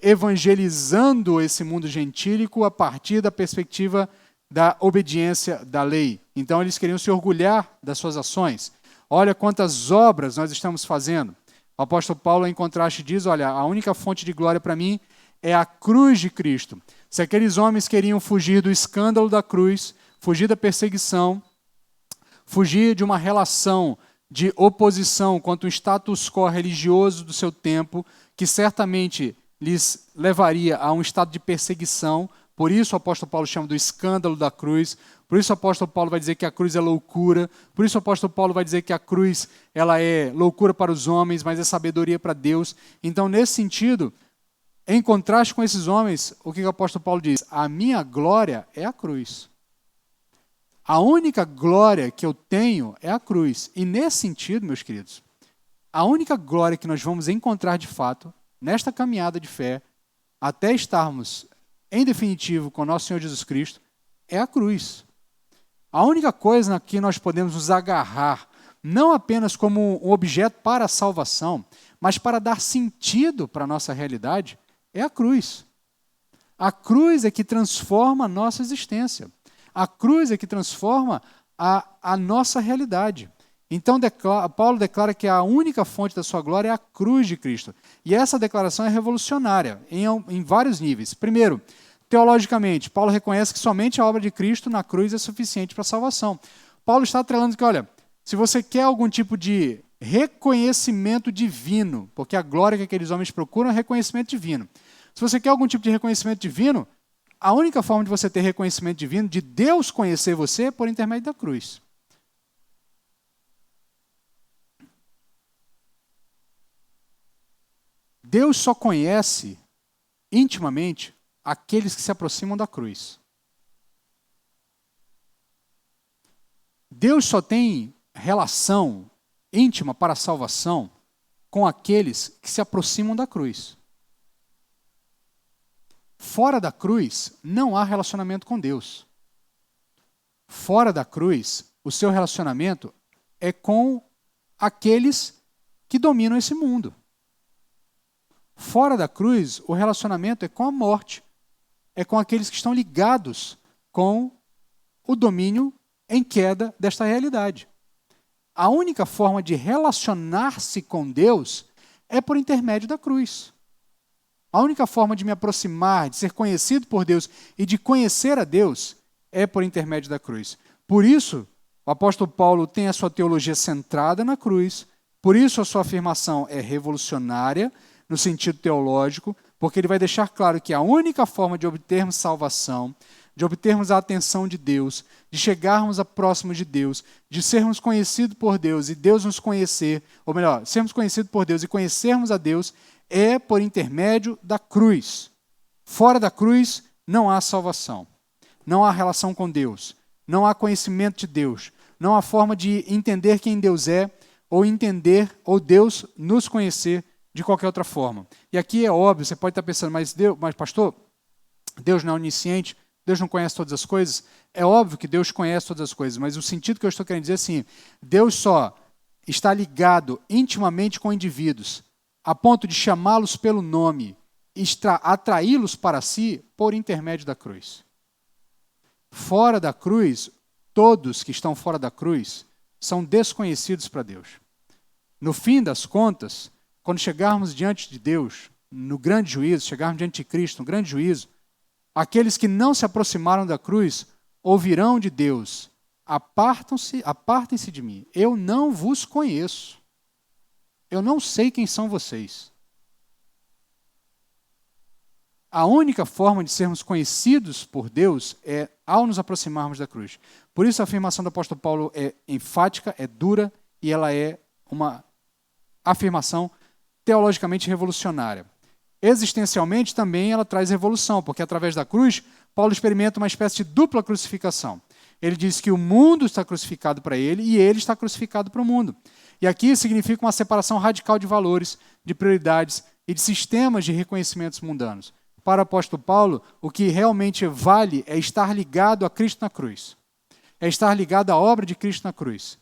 evangelizando esse mundo gentílico a partir da perspectiva da obediência da lei. Então eles queriam se orgulhar das suas ações. Olha quantas obras nós estamos fazendo. O apóstolo Paulo, em contraste, diz, olha, a única fonte de glória para mim é a cruz de Cristo. Se aqueles homens queriam fugir do escândalo da cruz, fugir da perseguição, fugir de uma relação de oposição quanto ao status quo religioso do seu tempo, que certamente lhes levaria a um estado de perseguição. Por isso o apóstolo Paulo chama do escândalo da cruz. Por isso o apóstolo Paulo vai dizer que a cruz é loucura. Por isso o apóstolo Paulo vai dizer que a cruz ela é loucura para os homens, mas é sabedoria para Deus. Então, nesse sentido, em contraste com esses homens, o que o apóstolo Paulo diz? A minha glória é a cruz. A única glória que eu tenho é a cruz. E nesse sentido, meus queridos, a única glória que nós vamos encontrar de fato, nesta caminhada de fé, até estarmos, em definitivo, com o nosso Senhor Jesus Cristo, é a cruz. A única coisa na que nós podemos nos agarrar, não apenas como um objeto para a salvação, mas para dar sentido para a nossa realidade, é a cruz. A cruz é que transforma a nossa existência. A cruz é que transforma a nossa realidade. Então, Paulo declara que a única fonte da sua glória é a cruz de Cristo. E essa declaração é revolucionária em vários níveis. Primeiro, teologicamente, Paulo reconhece que somente a obra de Cristo na cruz é suficiente para a salvação. Paulo está atrelando que, olha, se você quer algum tipo de reconhecimento divino, porque a glória que aqueles homens procuram é reconhecimento divino. Se você quer algum tipo de reconhecimento divino, a única forma de você ter reconhecimento divino, de Deus conhecer você, é por intermédio da cruz. Deus só conhece intimamente aqueles que se aproximam da cruz. Deus só tem relação íntima para a salvação com aqueles que se aproximam da cruz. Fora da cruz, não há relacionamento com Deus. Fora da cruz, o seu relacionamento é com aqueles que dominam esse mundo. Fora da cruz, o relacionamento é com a morte. É com aqueles que estão ligados com o domínio em queda desta realidade. A única forma de relacionar-se com Deus é por intermédio da cruz. A única forma de me aproximar, de ser conhecido por Deus e de conhecer a Deus é por intermédio da cruz. Por isso, o apóstolo Paulo tem a sua teologia centrada na cruz, por isso a sua afirmação é revolucionária no sentido teológico, porque ele vai deixar claro que a única forma de obtermos salvação, de obtermos a atenção de Deus, de chegarmos a próximo de Deus, de sermos conhecidos por Deus e Deus nos conhecer, ou melhor, sermos conhecidos por Deus e conhecermos a Deus, é por intermédio da cruz. Fora da cruz, não há salvação. Não há relação com Deus. Não há conhecimento de Deus. Não há forma de entender quem Deus é, ou entender, ou Deus nos conhecer de qualquer outra forma. E aqui é óbvio, você pode estar pensando, mas pastor, Deus não é onisciente, Deus não conhece todas as coisas. É óbvio que Deus conhece todas as coisas, mas o sentido que eu estou querendo dizer é assim, Deus só está ligado intimamente com indivíduos a ponto de chamá-los pelo nome, atraí-los para si por intermédio da cruz. Fora da cruz, todos que estão fora da cruz são desconhecidos para Deus. No fim das contas, quando chegarmos diante de Deus, no grande juízo, chegarmos diante de Cristo, no grande juízo, aqueles que não se aproximaram da cruz ouvirão de Deus: apartem-se de mim, eu não vos conheço. Eu não sei quem são vocês. A única forma de sermos conhecidos por Deus é ao nos aproximarmos da cruz. Por isso a afirmação do apóstolo Paulo é enfática, é dura e ela é uma afirmação teologicamente revolucionária. Existencialmente também ela traz revolução, porque através da cruz, Paulo experimenta uma espécie de dupla crucificação. Ele diz que o mundo está crucificado para ele e ele está crucificado para o mundo. E aqui significa uma separação radical de valores, de prioridades e de sistemas de reconhecimentos mundanos. Para o apóstolo Paulo, o que realmente vale é estar ligado a Cristo na cruz. É estar ligado à obra de Cristo na cruz.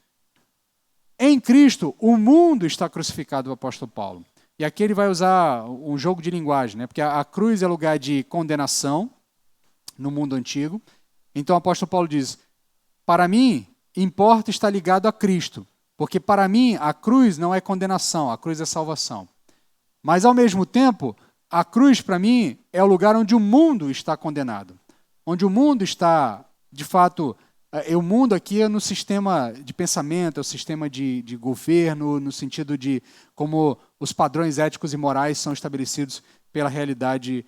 Em Cristo, o mundo está crucificado, o apóstolo Paulo. E aqui ele vai usar um jogo de linguagem, né? Porque a cruz é lugar de condenação no mundo antigo. Então o apóstolo Paulo diz: para mim, importa estar ligado a Cristo, porque para mim a cruz não é condenação, a cruz é salvação. Mas ao mesmo tempo, a cruz para mim é o lugar onde o mundo está condenado, onde o mundo está, de fato, o mundo aqui é no sistema de pensamento, é o sistema de governo, no sentido de como os padrões éticos e morais são estabelecidos pela realidade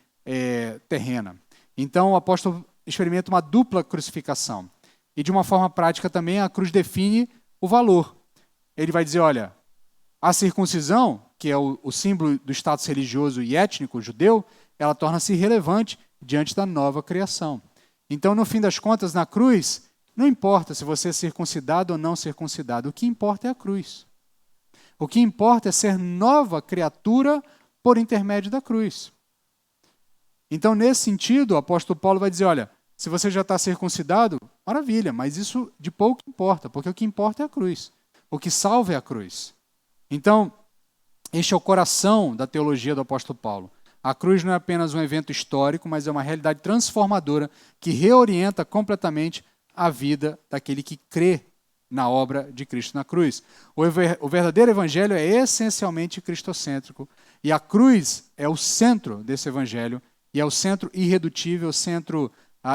terrena. Então o apóstolo experimenta uma dupla crucificação. E de uma forma prática também a cruz define o valor. Ele vai dizer, olha, a circuncisão, que é o símbolo do status religioso e étnico judeu, ela torna-se irrelevante diante da nova criação. Então, no fim das contas, na cruz, não importa se você é circuncidado ou não circuncidado, o que importa é a cruz. O que importa é ser nova criatura por intermédio da cruz. Então, nesse sentido, o apóstolo Paulo vai dizer, olha, se você já está circuncidado, maravilha, mas isso de pouco importa, porque o que importa é a cruz. O que salva é a cruz. Então, este é o coração da teologia do apóstolo Paulo. A cruz não é apenas um evento histórico, mas é uma realidade transformadora que reorienta completamente a vida daquele que crê na obra de Cristo na cruz. O verdadeiro evangelho é essencialmente cristocêntrico e a cruz é o centro desse evangelho e é o centro irredutível, o centro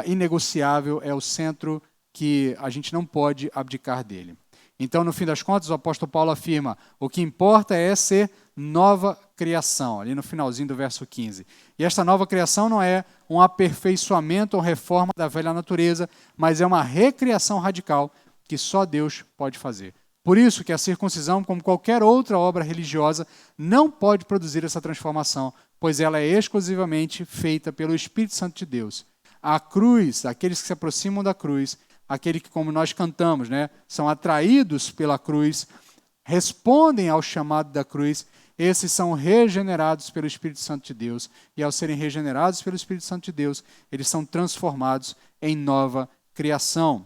inegociável, é o centro que a gente não pode abdicar dele. Então, no fim das contas, o apóstolo Paulo afirma: o que importa é ser nova criação, ali no finalzinho do verso 15. E esta nova criação não é um aperfeiçoamento ou reforma da velha natureza, mas é uma recriação radical que só Deus pode fazer. Por isso que a circuncisão, como qualquer outra obra religiosa, não pode produzir essa transformação, pois ela é exclusivamente feita pelo Espírito Santo de Deus. A cruz, aqueles que se aproximam da cruz, aqueles que, como nós cantamos, né, são atraídos pela cruz, respondem ao chamado da cruz, esses são regenerados pelo Espírito Santo de Deus. E ao serem regenerados pelo Espírito Santo de Deus, eles são transformados em nova criação.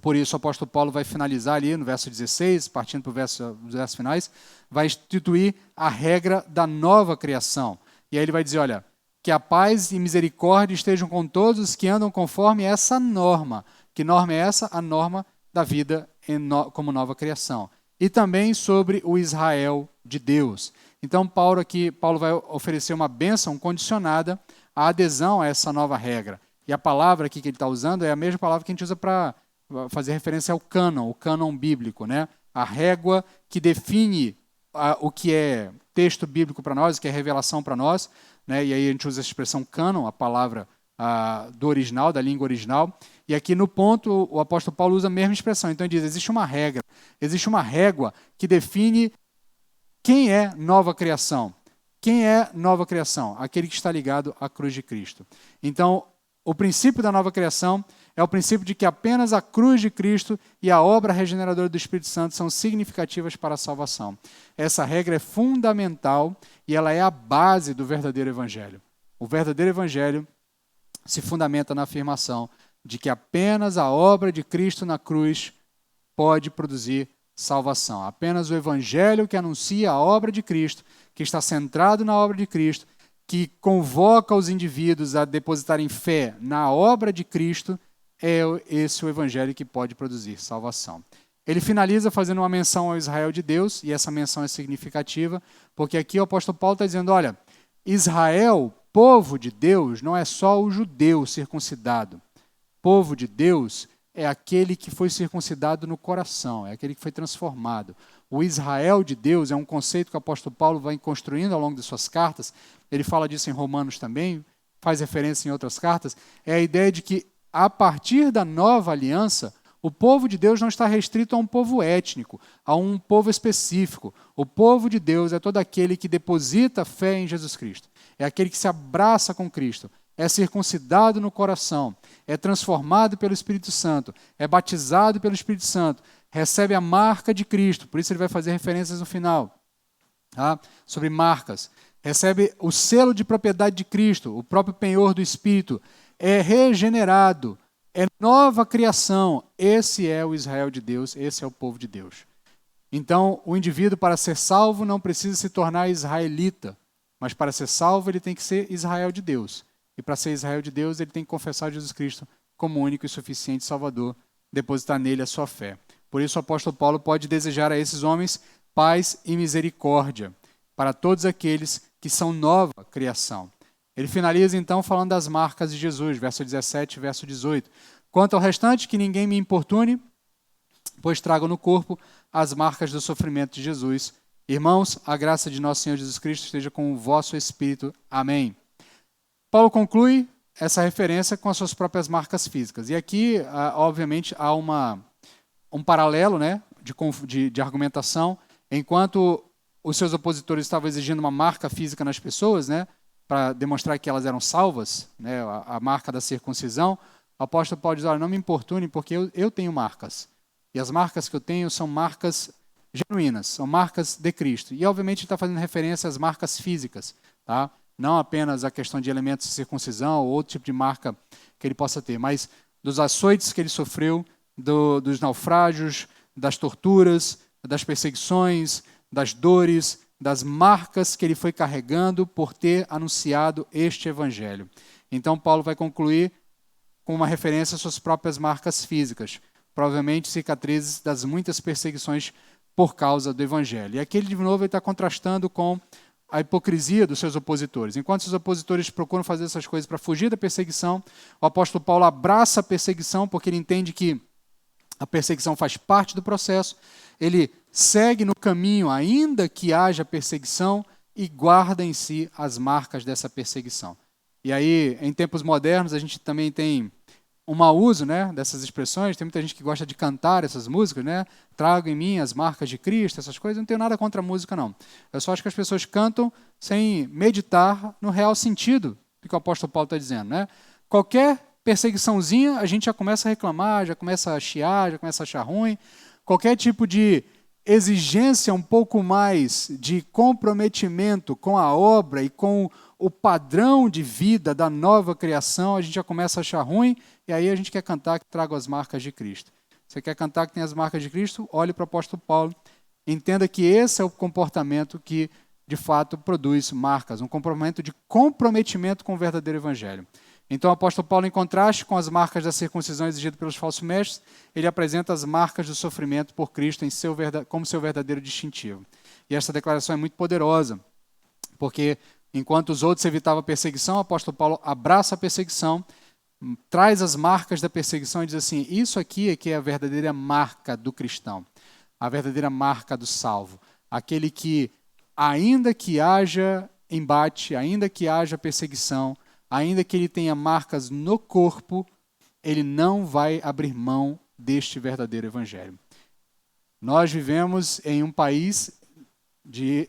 Por isso o apóstolo Paulo vai finalizar ali no verso 16, partindo para os versos finais, vai instituir a regra da nova criação. E aí ele vai dizer, olha, que a paz e misericórdia estejam com todos os que andam conforme essa norma. Que norma é essa? A norma da vida como nova criação. E também sobre o Israel de Deus. Então Paulo vai oferecer uma bênção condicionada à adesão a essa nova regra. E a palavra aqui que ele está usando é a mesma palavra que a gente usa para fazer referência ao cânon, o cânon bíblico, né? A régua que define o que é texto bíblico para nós, o que é revelação para nós, né? E aí a gente usa a expressão cânon, a palavra do original, da língua original, e aqui no ponto o apóstolo Paulo usa a mesma expressão. Então ele diz, existe uma regra, existe uma régua que define quem é nova criação. Quem é nova criação? Aquele que está ligado à cruz de Cristo. Então, o princípio da nova criação é o princípio de que apenas a cruz de Cristo e a obra regeneradora do Espírito Santo são significativas para a salvação. Essa regra é fundamental e ela é a base do verdadeiro evangelho. O verdadeiro evangelho se fundamenta na afirmação de que apenas a obra de Cristo na cruz pode produzir salvação. Apenas o evangelho que anuncia a obra de Cristo, que está centrado na obra de Cristo, que convoca os indivíduos a depositarem fé na obra de Cristo, é esse o evangelho que pode produzir salvação. Ele finaliza fazendo uma menção ao Israel de Deus, e essa menção é significativa, porque aqui o apóstolo Paulo está dizendo, olha, Israel, povo de Deus, não é só o judeu circuncidado. Povo de Deus é aquele que foi circuncidado no coração, é aquele que foi transformado. O Israel de Deus é um conceito que o apóstolo Paulo vai construindo ao longo de suas cartas, ele fala disso em Romanos também, faz referência em outras cartas, é a ideia de que, a partir da nova aliança, o povo de Deus não está restrito a um povo étnico, a um povo específico. O povo de Deus é todo aquele que deposita fé em Jesus Cristo, é aquele que se abraça com Cristo, é circuncidado no coração, é transformado pelo Espírito Santo, é batizado pelo Espírito Santo, recebe a marca de Cristo, por isso ele vai fazer referências no final, tá? Sobre marcas. Recebe o selo de propriedade de Cristo, o próprio penhor do Espírito, é regenerado, é nova criação. Esse é o Israel de Deus, esse é o povo de Deus. Então, o indivíduo, para ser salvo, não precisa se tornar israelita, mas para ser salvo, ele tem que ser Israel de Deus. E para ser Israel de Deus, ele tem que confessar Jesus Cristo como único e suficiente Salvador, depositar nele a sua fé. Por isso o apóstolo Paulo pode desejar a esses homens paz e misericórdia para todos aqueles que são nova criação. Ele finaliza então falando das marcas de Jesus, verso 17 e verso 18. Quanto ao restante, que ninguém me importune, pois trago no corpo as marcas do sofrimento de Jesus. Irmãos, a graça de nosso Senhor Jesus Cristo esteja com o vosso espírito. Amém. Paulo conclui essa referência com as suas próprias marcas físicas. E aqui, obviamente, há um paralelo, né, de argumentação. Enquanto os seus opositores estavam exigindo uma marca física nas pessoas, né, para demonstrar que elas eram salvas, né, a marca da circuncisão, o apóstolo Paulo diz, olha, não me importune, porque eu tenho marcas. E as marcas que eu tenho são marcas genuínas, são marcas de Cristo. E, obviamente, ele está fazendo referência às marcas físicas, tá? Não apenas a questão de elementos de circuncisão ou outro tipo de marca que ele possa ter, mas dos açoites que ele sofreu, dos naufrágios, das torturas, das perseguições, das dores, das marcas que ele foi carregando por ter anunciado este evangelho. Então, Paulo vai concluir com uma referência às suas próprias marcas físicas, provavelmente cicatrizes das muitas perseguições por causa do evangelho. E aqui, de novo, ele está contrastando com a hipocrisia dos seus opositores. Enquanto os opositores procuram fazer essas coisas para fugir da perseguição, o apóstolo Paulo abraça a perseguição porque ele entende que a perseguição faz parte do processo, ele segue no caminho, ainda que haja perseguição, e guarda em si as marcas dessa perseguição. E aí, em tempos modernos, a gente também tem um mau uso, né, dessas expressões. Tem muita gente que gosta de cantar essas músicas, né? Trago em mim as marcas de Cristo, essas coisas. Não tenho nada contra a música, não. Eu só acho que as pessoas cantam sem meditar no real sentido do que o apóstolo Paulo está dizendo, né? Qualquer perseguiçãozinha, a gente já começa a reclamar, já começa a chiar, já começa a achar ruim. Qualquer tipo de exigência um pouco mais de comprometimento com a obra e com o padrão de vida da nova criação, a gente já começa a achar ruim, e aí a gente quer cantar que traga as marcas de Cristo. Você quer cantar que tem as marcas de Cristo? Olhe para o apóstolo Paulo. Entenda que esse é o comportamento que, de fato, produz marcas, um comportamento de comprometimento com o verdadeiro evangelho. Então, o apóstolo Paulo, em contraste com as marcas da circuncisão exigidas pelos falsos mestres, ele apresenta as marcas do sofrimento por Cristo como seu verdadeiro distintivo. E essa declaração é muito poderosa, porque enquanto os outros evitavam a perseguição, o apóstolo Paulo abraça a perseguição, traz as marcas da perseguição e diz assim, isso aqui é que é a verdadeira marca do cristão, a verdadeira marca do salvo. Aquele que, ainda que haja embate, ainda que haja perseguição, ainda que ele tenha marcas no corpo, ele não vai abrir mão deste verdadeiro evangelho. Nós vivemos em um país de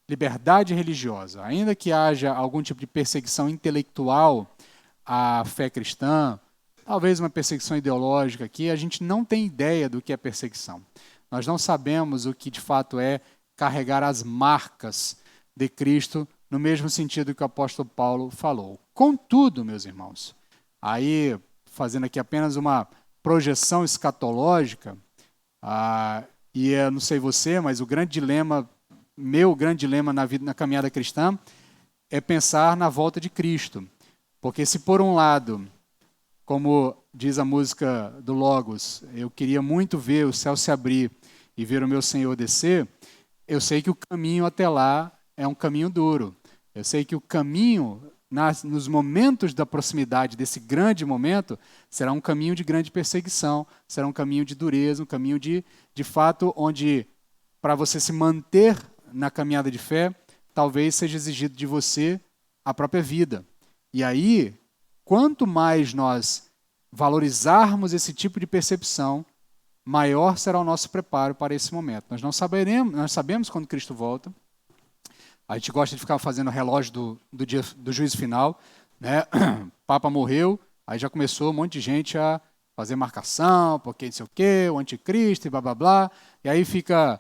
liberdade religiosa. Ainda que haja algum tipo de perseguição intelectual à fé cristã, talvez uma perseguição ideológica aqui, a gente não tem ideia do que é perseguição. Nós não sabemos o que de fato é carregar as marcas de Cristo no mesmo sentido que o apóstolo Paulo falou. Contudo, meus irmãos, aí fazendo aqui apenas uma projeção escatológica, e eu não sei você, mas o grande dilema meu grande dilema na vida, na caminhada cristã, é pensar na volta de Cristo. Porque se por um lado, como diz a música do Logos, eu queria muito ver o céu se abrir e ver o meu Senhor descer, eu sei que o caminho até lá é um caminho duro. Eu sei que o caminho, nos momentos da proximidade desse grande momento, será um caminho de grande perseguição, será um caminho de dureza, um caminho de fato, onde para você se manter na caminhada de fé, talvez seja exigido de você a própria vida. E aí, quanto mais nós valorizarmos esse tipo de percepção, maior será o nosso preparo para esse momento. Nós sabemos quando Cristo volta. A gente gosta de ficar fazendo relógio do juízo final, né? O Papa morreu, aí já começou um monte de gente a fazer marcação, porque não sei o quê, o anticristo e blá blá blá, e aí fica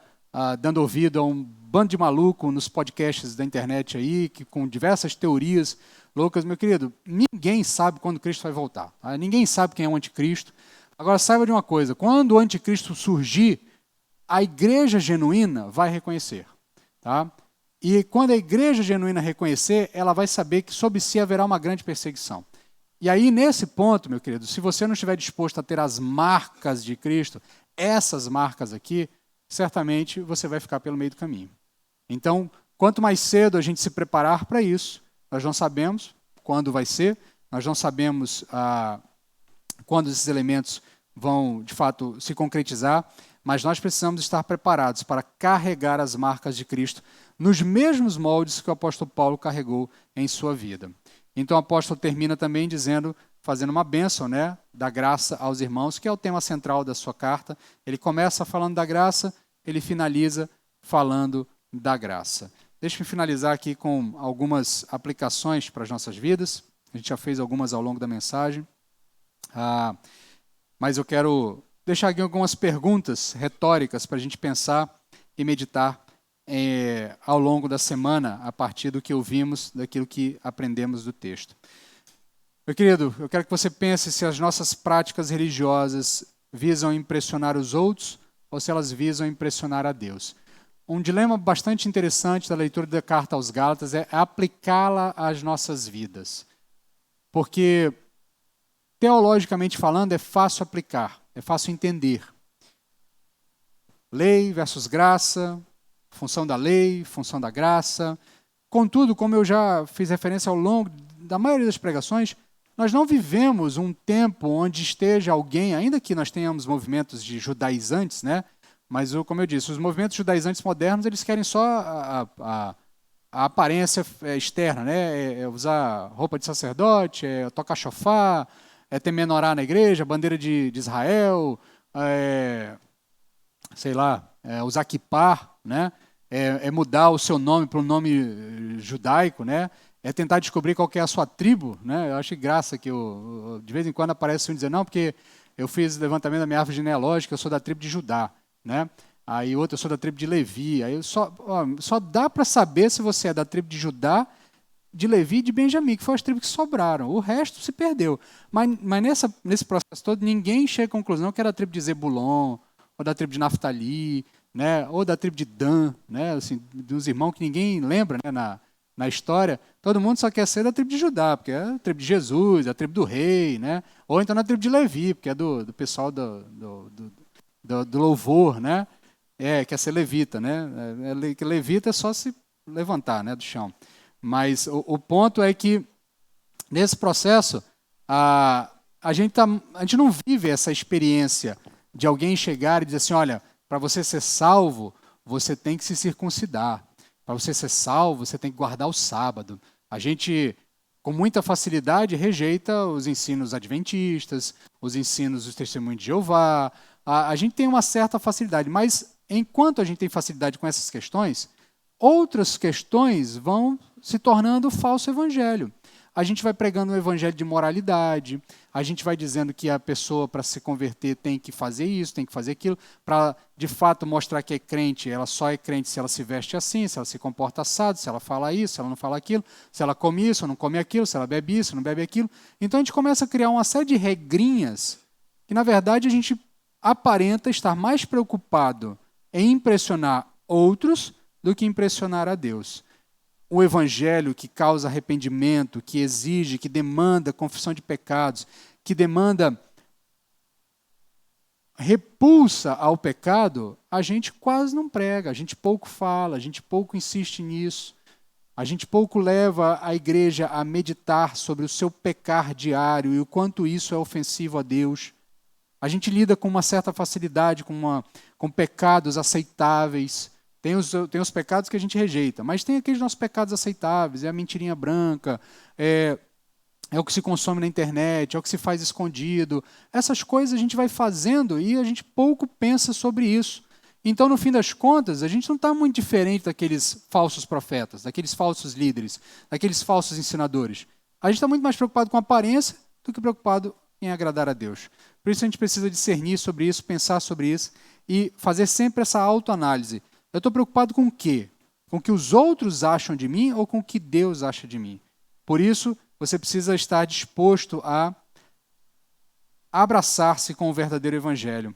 dando ouvido a um bando de maluco nos podcasts da internet aí, que com diversas teorias loucas. Meu querido, ninguém sabe quando Cristo vai voltar. Tá? Ninguém sabe quem é o anticristo. Agora, saiba de uma coisa, quando o anticristo surgir, a igreja genuína vai reconhecer. Tá? E quando a igreja genuína reconhecer, ela vai saber que sobre si haverá uma grande perseguição. E aí, nesse ponto, meu querido, se você não estiver disposto a ter as marcas de Cristo, essas marcas aqui, certamente você vai ficar pelo meio do caminho. Então, quanto mais cedo a gente se preparar para isso, nós não sabemos quando vai ser, nós não sabemos quando esses elementos vão, de fato, se concretizar, mas nós precisamos estar preparados para carregar as marcas de Cristo nos mesmos moldes que o apóstolo Paulo carregou em sua vida. Então o apóstolo termina também dizendo, fazendo uma bênção, né, da graça aos irmãos, que é o tema central da sua carta. Ele começa falando da graça, ele finaliza falando da graça. Deixa-me finalizar aqui com algumas aplicações para as nossas vidas. A gente já fez algumas ao longo da mensagem. Mas eu quero deixar aqui algumas perguntas retóricas para a gente pensar e meditar ao longo da semana, a partir do que ouvimos, daquilo que aprendemos do texto. Meu querido, eu quero que você pense se as nossas práticas religiosas visam impressionar os outros ou se elas visam impressionar a Deus. Um dilema bastante interessante da leitura da carta aos Gálatas é aplicá-la às nossas vidas. Porque, teologicamente falando, é fácil aplicar, é fácil entender. Lei versus graça, função da lei, função da graça. Contudo, como eu já fiz referência ao longo da maioria das pregações, nós não vivemos um tempo onde esteja alguém, ainda que nós tenhamos movimentos de judaizantes, né? Mas, como eu disse, os movimentos judaizantes modernos, eles querem só a aparência externa, né? É usar roupa de sacerdote, é tocar chofar, é ter menorá na igreja, bandeira de Israel, sei lá, usar kippah, né? É mudar o seu nome para um nome judaico, né? É tentar descobrir qual que é a sua tribo, né? Eu acho graça que de vez em quando aparece um dizer, não, porque eu fiz levantamento da minha árvore genealógica, eu sou da tribo de Judá, né? Aí outro, eu sou da tribo de Levi. Aí só dá para saber se você é da tribo de Judá, de Levi e de Benjamim, que foram as tribos que sobraram. O resto se perdeu. Mas nesse processo todo, ninguém chega à conclusão que era da tribo de Zebulon, ou da tribo de Naftali, né? Ou da tribo de Dan, né? Assim, dos irmãos que ninguém lembra, né? Na história. Todo mundo só quer ser da tribo de Judá, porque é a tribo de Jesus, é a tribo do rei, né? Ou então na tribo de Levi, porque é do pessoal do louvor, né? Quer ser levita, né? Levita é só se levantar, né, do chão. Mas o ponto é que, nesse processo, a gente não vive essa experiência de alguém chegar e dizer assim, olha, para você ser salvo, você tem que se circuncidar. Para você ser salvo, você tem que guardar o sábado. A gente, com muita facilidade, rejeita os ensinos adventistas, os ensinos dos testemunhos de Jeová. A gente tem uma certa facilidade, mas enquanto a gente tem facilidade com essas questões, outras questões vão se tornando falso evangelho. A gente vai pregando um evangelho de moralidade, a gente vai dizendo que a pessoa, para se converter, tem que fazer isso, tem que fazer aquilo, para, de fato, mostrar que é crente. Ela só é crente se ela se veste assim, se ela se comporta assado, se ela fala isso, se ela não fala aquilo, se ela come isso ou não come aquilo, se ela bebe isso ou não bebe aquilo. Então, a gente começa a criar uma série de regrinhas que, na verdade, a gente aparenta estar mais preocupado em impressionar outros do que impressionar a Deus. O evangelho que causa arrependimento, que exige, que demanda confissão de pecados, que demanda repulsa ao pecado, a gente quase não prega, a gente pouco fala, a gente pouco insiste nisso, a gente pouco leva a igreja a meditar sobre o seu pecar diário e o quanto isso é ofensivo a Deus. A gente lida com uma certa facilidade com pecados aceitáveis. Tem os pecados que a gente rejeita, mas tem aqueles nossos pecados aceitáveis, é a mentirinha branca, é o que se consome na internet, é o que se faz escondido. Essas coisas a gente vai fazendo e a gente pouco pensa sobre isso. Então, no fim das contas, a gente não está muito diferente daqueles falsos profetas, daqueles falsos líderes, daqueles falsos ensinadores. A gente está muito mais preocupado com a aparência do que preocupado em agradar a Deus. Por isso a gente precisa discernir sobre isso, pensar sobre isso e fazer sempre essa autoanálise. Eu estou preocupado com o quê? Com o que os outros acham de mim ou com o que Deus acha de mim? Por isso, você precisa estar disposto a abraçar-se com o verdadeiro evangelho.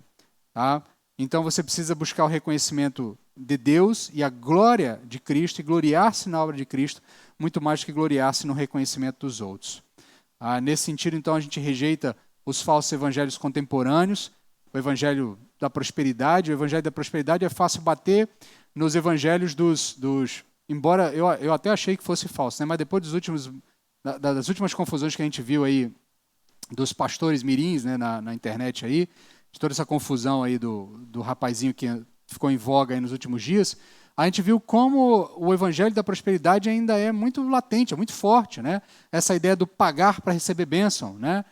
Tá? Então você precisa buscar o reconhecimento de Deus e a glória de Cristo e gloriar-se na obra de Cristo, muito mais do que gloriar-se no reconhecimento dos outros. Nesse sentido, então, a gente rejeita os falsos evangelhos contemporâneos, o evangelho da prosperidade. O evangelho da prosperidade é fácil bater nos evangelhos embora eu até achei que fosse falso, né? Mas depois das últimas confusões que a gente viu aí dos pastores mirins, né, na internet aí, de toda essa confusão aí do rapazinho que ficou em voga aí nos últimos dias, a gente viu como o evangelho da prosperidade ainda é muito latente, é muito forte, né? Essa ideia do pagar para receber bênção, né?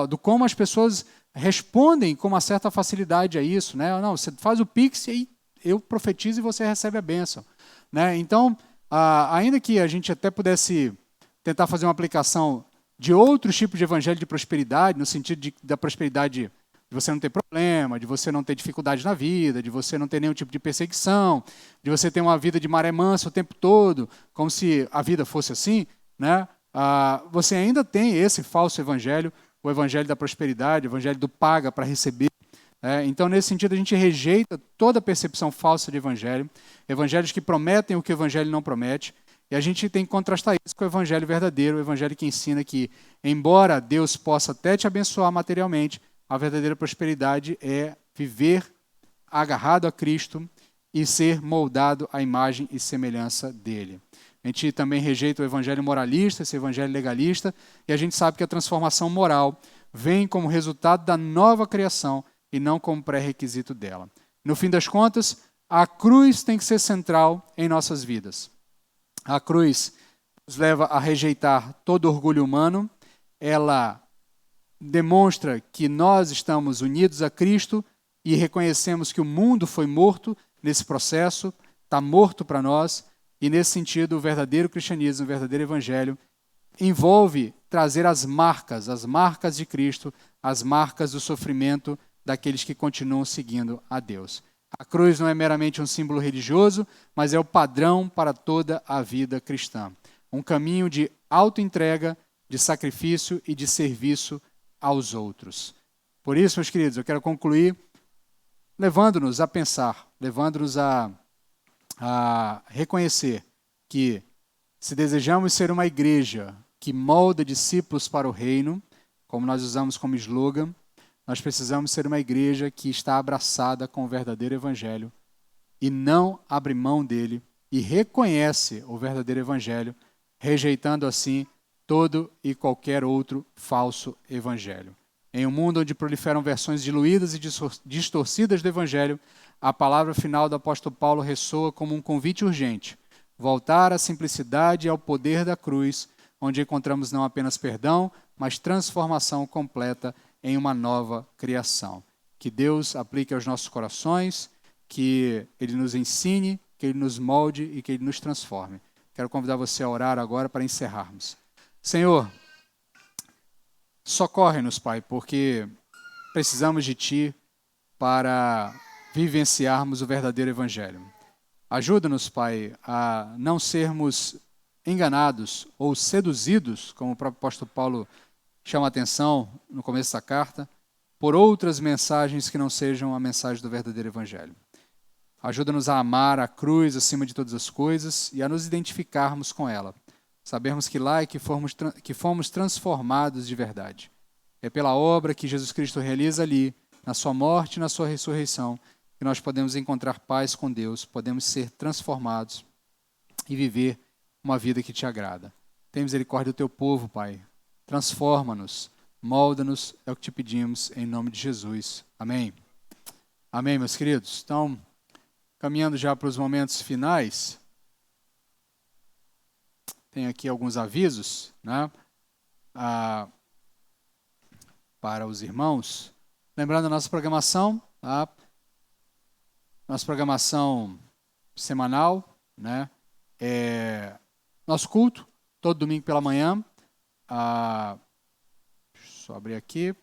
Do como as pessoas respondem com uma certa facilidade a isso, né? Não, você faz o Pix e aí eu profetizo e você recebe a bênção, né? Então, ainda que a gente até pudesse tentar fazer uma aplicação de outros tipos de evangelho de prosperidade, no sentido da prosperidade de você não ter problema, de você não ter dificuldade na vida, de você não ter nenhum tipo de perseguição, de você ter uma vida de maré mansa o tempo todo, como se a vida fosse assim, né? Você ainda tem esse falso evangelho, o evangelho da prosperidade, o evangelho do paga para receber. Então, nesse sentido, a gente rejeita toda a percepção falsa de evangelho, evangelhos que prometem o que o evangelho não promete, e a gente tem que contrastar isso com o evangelho verdadeiro, o evangelho que ensina que, embora Deus possa até te abençoar materialmente, a verdadeira prosperidade é viver agarrado a Cristo e ser moldado à imagem e semelhança dele. A gente também rejeita o evangelho moralista, esse evangelho legalista, e a gente sabe que a transformação moral vem como resultado da nova criação e não como pré-requisito dela. No fim das contas, a cruz tem que ser central em nossas vidas. A cruz nos leva a rejeitar todo orgulho humano, ela demonstra que nós estamos unidos a Cristo e reconhecemos que o mundo foi morto nesse processo, está morto para nós, e nesse sentido o verdadeiro cristianismo, o verdadeiro evangelho, envolve trazer as marcas de Cristo, as marcas do sofrimento daqueles que continuam seguindo a Deus. A cruz não é meramente um símbolo religioso, mas é o padrão para toda a vida cristã. Um caminho de autoentrega, de sacrifício e de serviço aos outros. Por isso, meus queridos, eu quero concluir levando-nos a pensar, levando-nos a reconhecer que, se desejamos ser uma igreja que molda discípulos para o reino, como nós usamos como slogan, nós precisamos ser uma igreja que está abraçada com o verdadeiro evangelho e não abre mão dele e reconhece o verdadeiro evangelho, rejeitando assim todo e qualquer outro falso evangelho. Em um mundo onde proliferam versões diluídas e distorcidas do evangelho, a palavra final do apóstolo Paulo ressoa como um convite urgente: voltar à simplicidade e ao poder da cruz, onde encontramos não apenas perdão, mas transformação completa em uma nova criação. Que Deus aplique aos nossos corações, que Ele nos ensine, que Ele nos molde e que Ele nos transforme. Quero convidar você a orar agora para encerrarmos. Senhor, socorre-nos, Pai, porque precisamos de Ti para vivenciarmos o verdadeiro Evangelho. Ajuda-nos, Pai, a não sermos enganados ou seduzidos, como o próprio apóstolo Paulo chama a atenção no começo da carta, por outras mensagens que não sejam a mensagem do verdadeiro Evangelho. Ajuda-nos a amar a cruz acima de todas as coisas e a nos identificarmos com ela. Sabermos que lá é que fomos transformados de verdade. É pela obra que Jesus Cristo realiza ali, na sua morte e na sua ressurreição, que nós podemos encontrar paz com Deus, podemos ser transformados e viver uma vida que te agrada. Tem misericórdia do teu povo, Pai. Transforma-nos, molda-nos, é o que te pedimos, em nome de Jesus. Amém. Amém, meus queridos. Então, caminhando já para os momentos finais, tem aqui alguns avisos, né, para os irmãos. Lembrando a nossa programação, tá? Nossa programação semanal, né? Nosso culto, todo domingo pela manhã. Deixa eu só abrir aqui.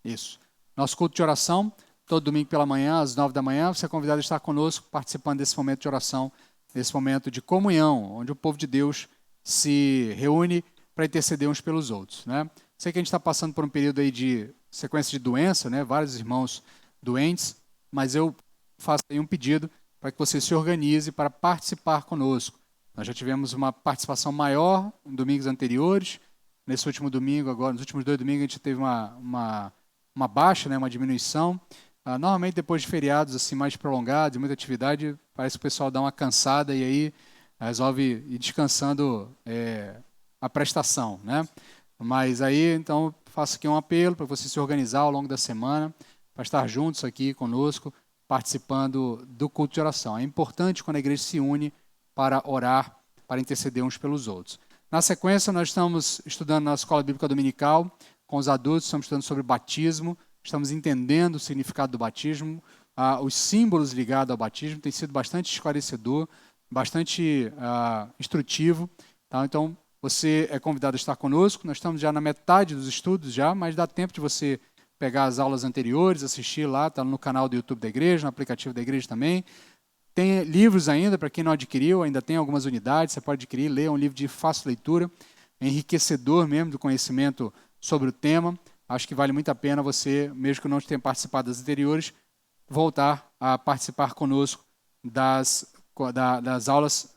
Isso. Nosso culto de oração, todo domingo pela manhã, às 9 da manhã. Você é convidado a estar conosco, participando desse momento de oração, desse momento de comunhão, onde o povo de Deus se reúne para interceder uns pelos outros, né? Sei que a gente está passando por um período aí de sequência de doença, né? Vários irmãos doentes, mas eu faço aí um pedido para que você se organize para participar conosco. Nós já tivemos uma participação maior em domingos anteriores. Nesse último domingo, agora, nos últimos 2 domingos, a gente teve uma baixa, né? Uma diminuição. Normalmente, depois de feriados assim, mais prolongados, muita atividade, parece que o pessoal dá uma cansada e aí resolve ir descansando a prestação, né? Mas aí, então, faço aqui um apelo para você se organizar ao longo da semana, para estar juntos aqui conosco, participando do culto de oração. É importante quando a igreja se une para orar, para interceder uns pelos outros. Na sequência, nós estamos estudando na Escola Bíblica Dominical, com os adultos, estamos estudando sobre batismo, estamos entendendo o significado do batismo, os símbolos ligados ao batismo, tem sido bastante esclarecedor, bastante instrutivo. Tá? Então, você é convidado a estar conosco. Nós estamos já na metade dos estudos, mas dá tempo de você pegar as aulas anteriores, assistir lá, está no canal do YouTube da igreja, no aplicativo da igreja também. Tem livros ainda, para quem não adquiriu, ainda tem algumas unidades, você pode adquirir, ler, é um livro de fácil leitura, enriquecedor mesmo do conhecimento sobre o tema. Acho que vale muito a pena você, mesmo que não tenha participado das anteriores, voltar a participar conosco das aulas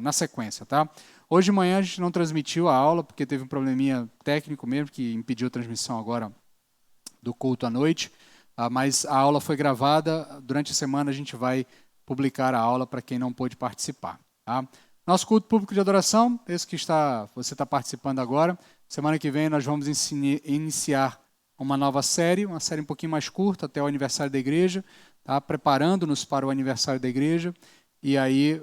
na sequência, tá? Hoje de manhã a gente não transmitiu a aula, porque teve um probleminha técnico mesmo, que impediu a transmissão agora do culto à noite, mas a aula foi gravada, durante a semana a gente vai publicar a aula para quem não pôde participar. Tá? Nosso culto público de adoração, esse que você está participando agora, semana que vem nós vamos iniciar uma nova série, uma série um pouquinho mais curta, até o aniversário da igreja, tá? Preparando-nos para o aniversário da igreja, e aí,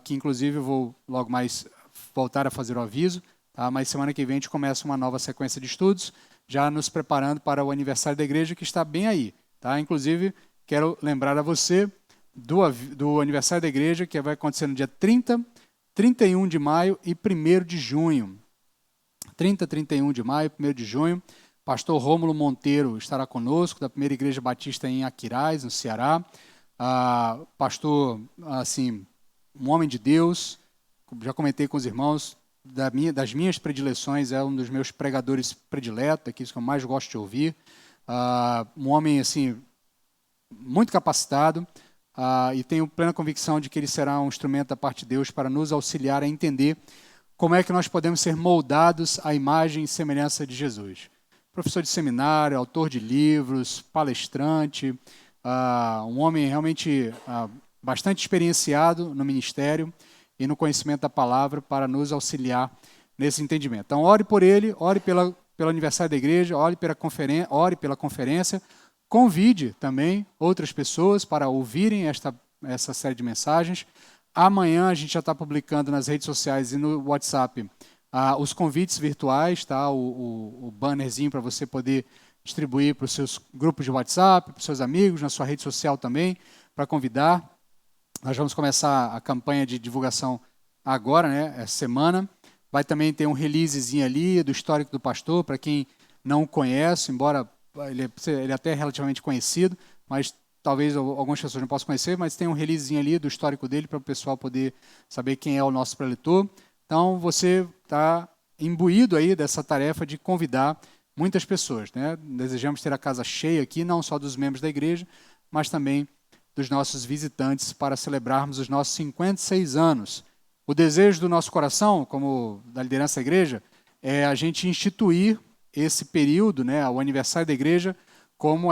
que inclusive eu vou logo mais voltar a fazer o aviso, tá? Mas semana que vem a gente começa uma nova sequência de estudos, já nos preparando para o aniversário da igreja, que está bem aí. Tá? Inclusive, quero lembrar a você do aniversário da igreja, que vai acontecer no dia 30, 31 de maio e 1º de junho. 30, 31 de maio e 1º de junho. Pastor Rômulo Monteiro estará conosco, da Primeira Igreja Batista em Aquiraz, no Ceará. Pastor, assim, um homem de Deus, já comentei com os irmãos, das minhas predileções, é um dos meus pregadores prediletos, aqueles que eu mais gosto de ouvir. Um homem assim, muito capacitado, e tenho plena convicção de que ele será um instrumento da parte de Deus para nos auxiliar a entender como é que nós podemos ser moldados à imagem e semelhança de Jesus. Professor de seminário, autor de livros, palestrante, um homem realmente bastante experienciado no ministério e no conhecimento da palavra para nos auxiliar nesse entendimento. Então, ore por ele, ore pelo aniversário da igreja, ore pela conferência, convide também outras pessoas para ouvirem essa série de mensagens. Amanhã a gente já está publicando nas redes sociais e no WhatsApp os convites virtuais, tá? O bannerzinho para você poder distribuir para os seus grupos de WhatsApp, para os seus amigos, na sua rede social também, para convidar. Nós vamos começar a campanha de divulgação agora, né, essa semana. Vai também ter um releasezinho ali do histórico do pastor, para quem não o conhece, embora ele até é relativamente conhecido, mas talvez algumas pessoas não possam conhecer, mas tem um releasezinho ali do histórico dele para o pessoal poder saber quem é o nosso preletor. Então, você está imbuído aí dessa tarefa de convidar muitas pessoas, né? Desejamos ter a casa cheia aqui, não só dos membros da igreja, mas também dos nossos visitantes para celebrarmos os nossos 56 anos. O desejo do nosso coração, como da liderança da igreja, é a gente instituir esse período, né, o aniversário da igreja, como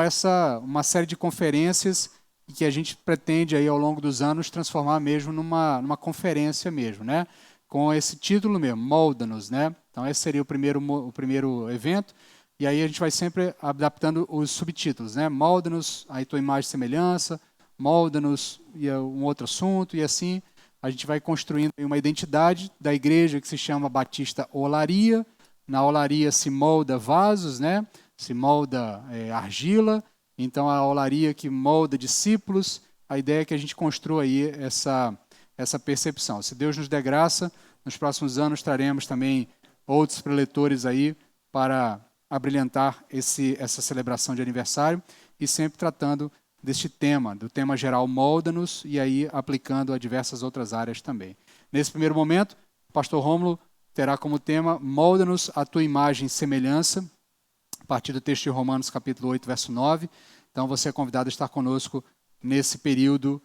uma série de conferências que a gente pretende aí ao longo dos anos transformar mesmo numa conferência mesmo, né, com esse título mesmo, Molda-nos, né? Então esse seria o primeiro evento, e aí a gente vai sempre adaptando os subtítulos, né? Molda-nos a tua imagem e semelhança, molda-nos e um outro assunto, e assim a gente vai construindo uma identidade da igreja que se chama Batista Olaria. Na olaria se molda vasos, né? Se molda argila, então a olaria que molda discípulos. A ideia é que a gente construa aí essa percepção. Se Deus nos der graça, nos próximos anos traremos também outros preletores aí para abrilhantar essa celebração de aniversário, e sempre tratando deste tema, do tema geral Molda-nos, e aí aplicando a diversas outras áreas também. Nesse primeiro momento, o pastor Rômulo terá como tema Molda-nos a tua imagem e semelhança, a partir do texto de Romanos capítulo 8, verso 9. Então você é convidado a estar conosco nesse período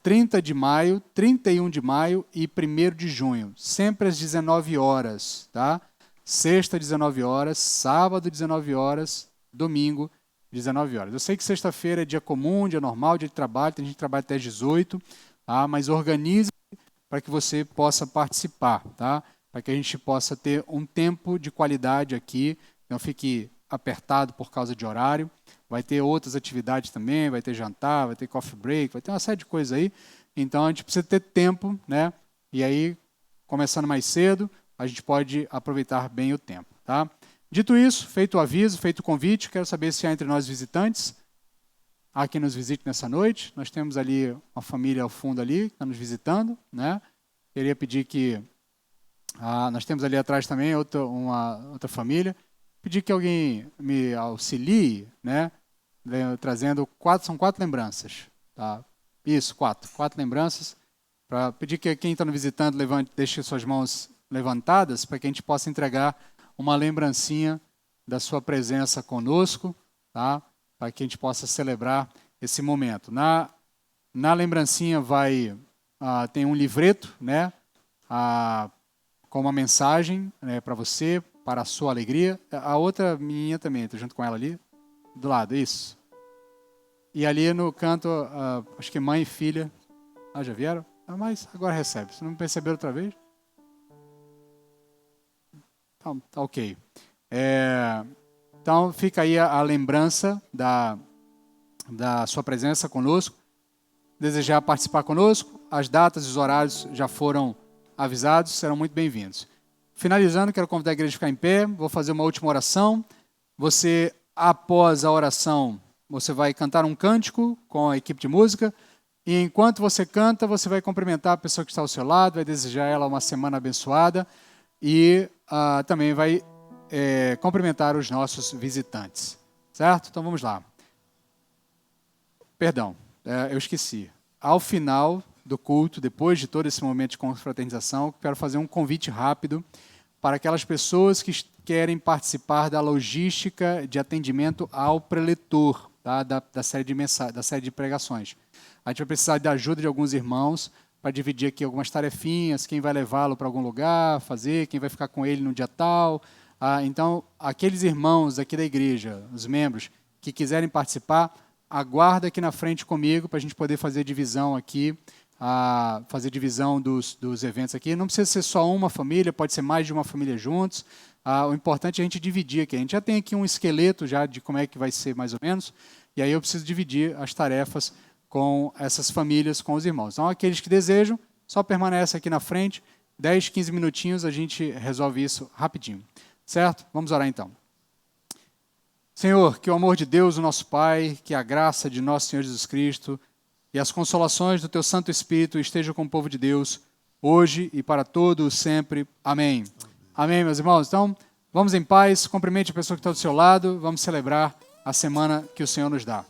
30 de maio, 31 de maio e 1º de junho, sempre às 19 horas, tá? Sexta, 19 horas, sábado, 19 horas, domingo, 19 horas. Eu sei que sexta-feira é dia comum, dia normal, dia de trabalho, tem gente que trabalha até às 18, tá? Mas organize para que você possa participar, tá? Para que a gente possa ter um tempo de qualidade aqui, não fique apertado por causa de horário. Vai ter outras atividades também, vai ter jantar, vai ter coffee break, vai ter uma série de coisas aí. Então a gente precisa ter tempo, né? E aí, começando mais cedo, a gente pode aproveitar bem o tempo, tá? Dito isso, feito o aviso, feito o convite, quero saber se há entre nós visitantes. Há quem nos visite nessa noite. Nós temos ali uma família ao fundo ali, que está nos visitando, né? Queria pedir que... nós temos ali atrás também outra família. Pedir que alguém me auxilie, né? Trazendo são 4 lembranças. Tá? Isso, 4 lembranças. Para pedir que quem está nos visitando deixe suas mãos levantadas, para que a gente possa entregar uma lembrancinha da sua presença conosco, tá? Para que a gente possa celebrar esse momento. Na lembrancinha tem um livreto, né? Com uma mensagem, né, para você, para a sua alegria. A outra menininha também, estou junto com ela ali, do lado, isso. E ali no canto, acho que mãe e filha. Já vieram? Mas agora recebe. Se não perceberam outra vez? Então, tá ok. Então fica aí a lembrança da sua presença conosco. Desejar participar conosco, as datas e os horários já foram avisados, serão muito bem-vindos. Finalizando, quero convidar a igreja a ficar em pé, vou fazer uma última oração. Você, após a oração, você vai cantar um cântico com a equipe de música, e enquanto você canta, você vai cumprimentar a pessoa que está ao seu lado, vai desejar a ela uma semana abençoada, e também vai cumprimentar os nossos visitantes. Certo? Então vamos lá. Perdão, eu esqueci. Ao final do culto, depois de todo esse momento de confraternização, quero fazer um convite rápido para aquelas pessoas que querem participar da logística de atendimento ao preletor, tá? da série de pregações. A gente vai precisar da ajuda de alguns irmãos para dividir aqui algumas tarefinhas, quem vai levá-lo para algum lugar, quem vai ficar com ele no dia tal. Então, aqueles irmãos aqui da igreja, os membros, que quiserem participar, aguarda aqui na frente comigo para a gente poder fazer divisão aqui, fazer divisão dos eventos aqui. Não precisa ser só uma família, pode ser mais de uma família juntos. O importante é a gente dividir aqui. A gente já tem aqui um esqueleto já de como é que vai ser mais ou menos, e aí eu preciso dividir as tarefas com essas famílias, com os irmãos. Então, aqueles que desejam, só permanece aqui na frente, 10, 15 minutinhos, a gente resolve isso rapidinho. Certo? Vamos orar então. Senhor, que o amor de Deus, o nosso Pai, que a graça de nosso Senhor Jesus Cristo e as consolações do Teu Santo Espírito estejam com o povo de Deus, hoje e para todos sempre. Amém. Amém, meus irmãos. Então, vamos em paz, cumprimente a pessoa que está do seu lado, vamos celebrar a semana que o Senhor nos dá.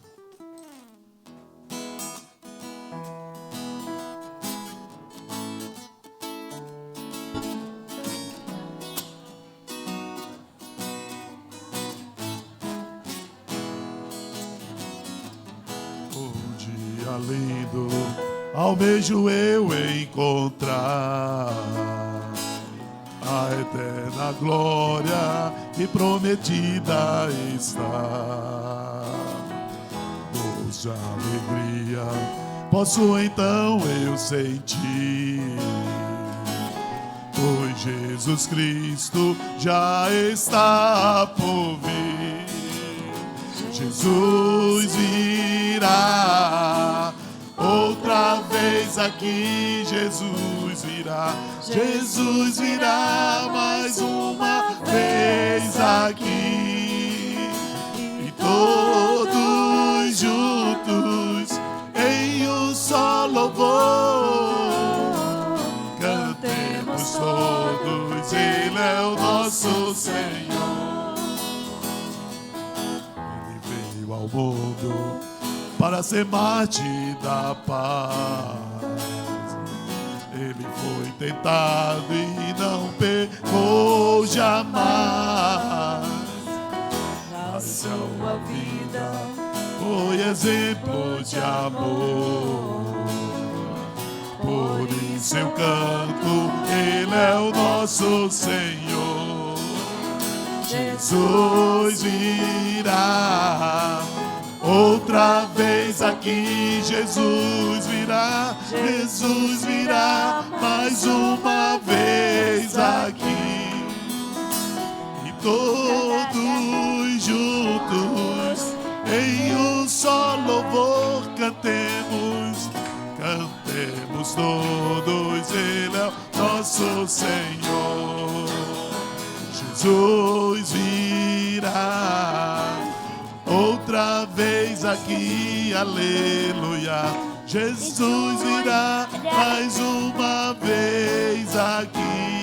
lindo, almejo eu encontrar a eterna glória que prometida está. Doce alegria posso então eu sentir, pois Jesus Cristo já está por vir. Jesus virá outra vez aqui, Jesus virá. Jesus virá mais uma vez aqui, e todos juntos em um só louvor cantemos todos, Ele é o nosso Senhor. Ele veio ao mundo para ser mártir da paz. Ele foi tentado e não pecou jamais. A sua vida foi exemplo de amor. Por isso eu canto, Ele é o nosso Senhor. Jesus virá outra vez aqui, Jesus virá. Jesus virá mais uma vez aqui, e todos juntos em um só louvor cantemos. Cantemos todos, Ele é o nosso Senhor. Jesus virá outra vez aqui, aleluia. Jesus virá mais uma vez aqui,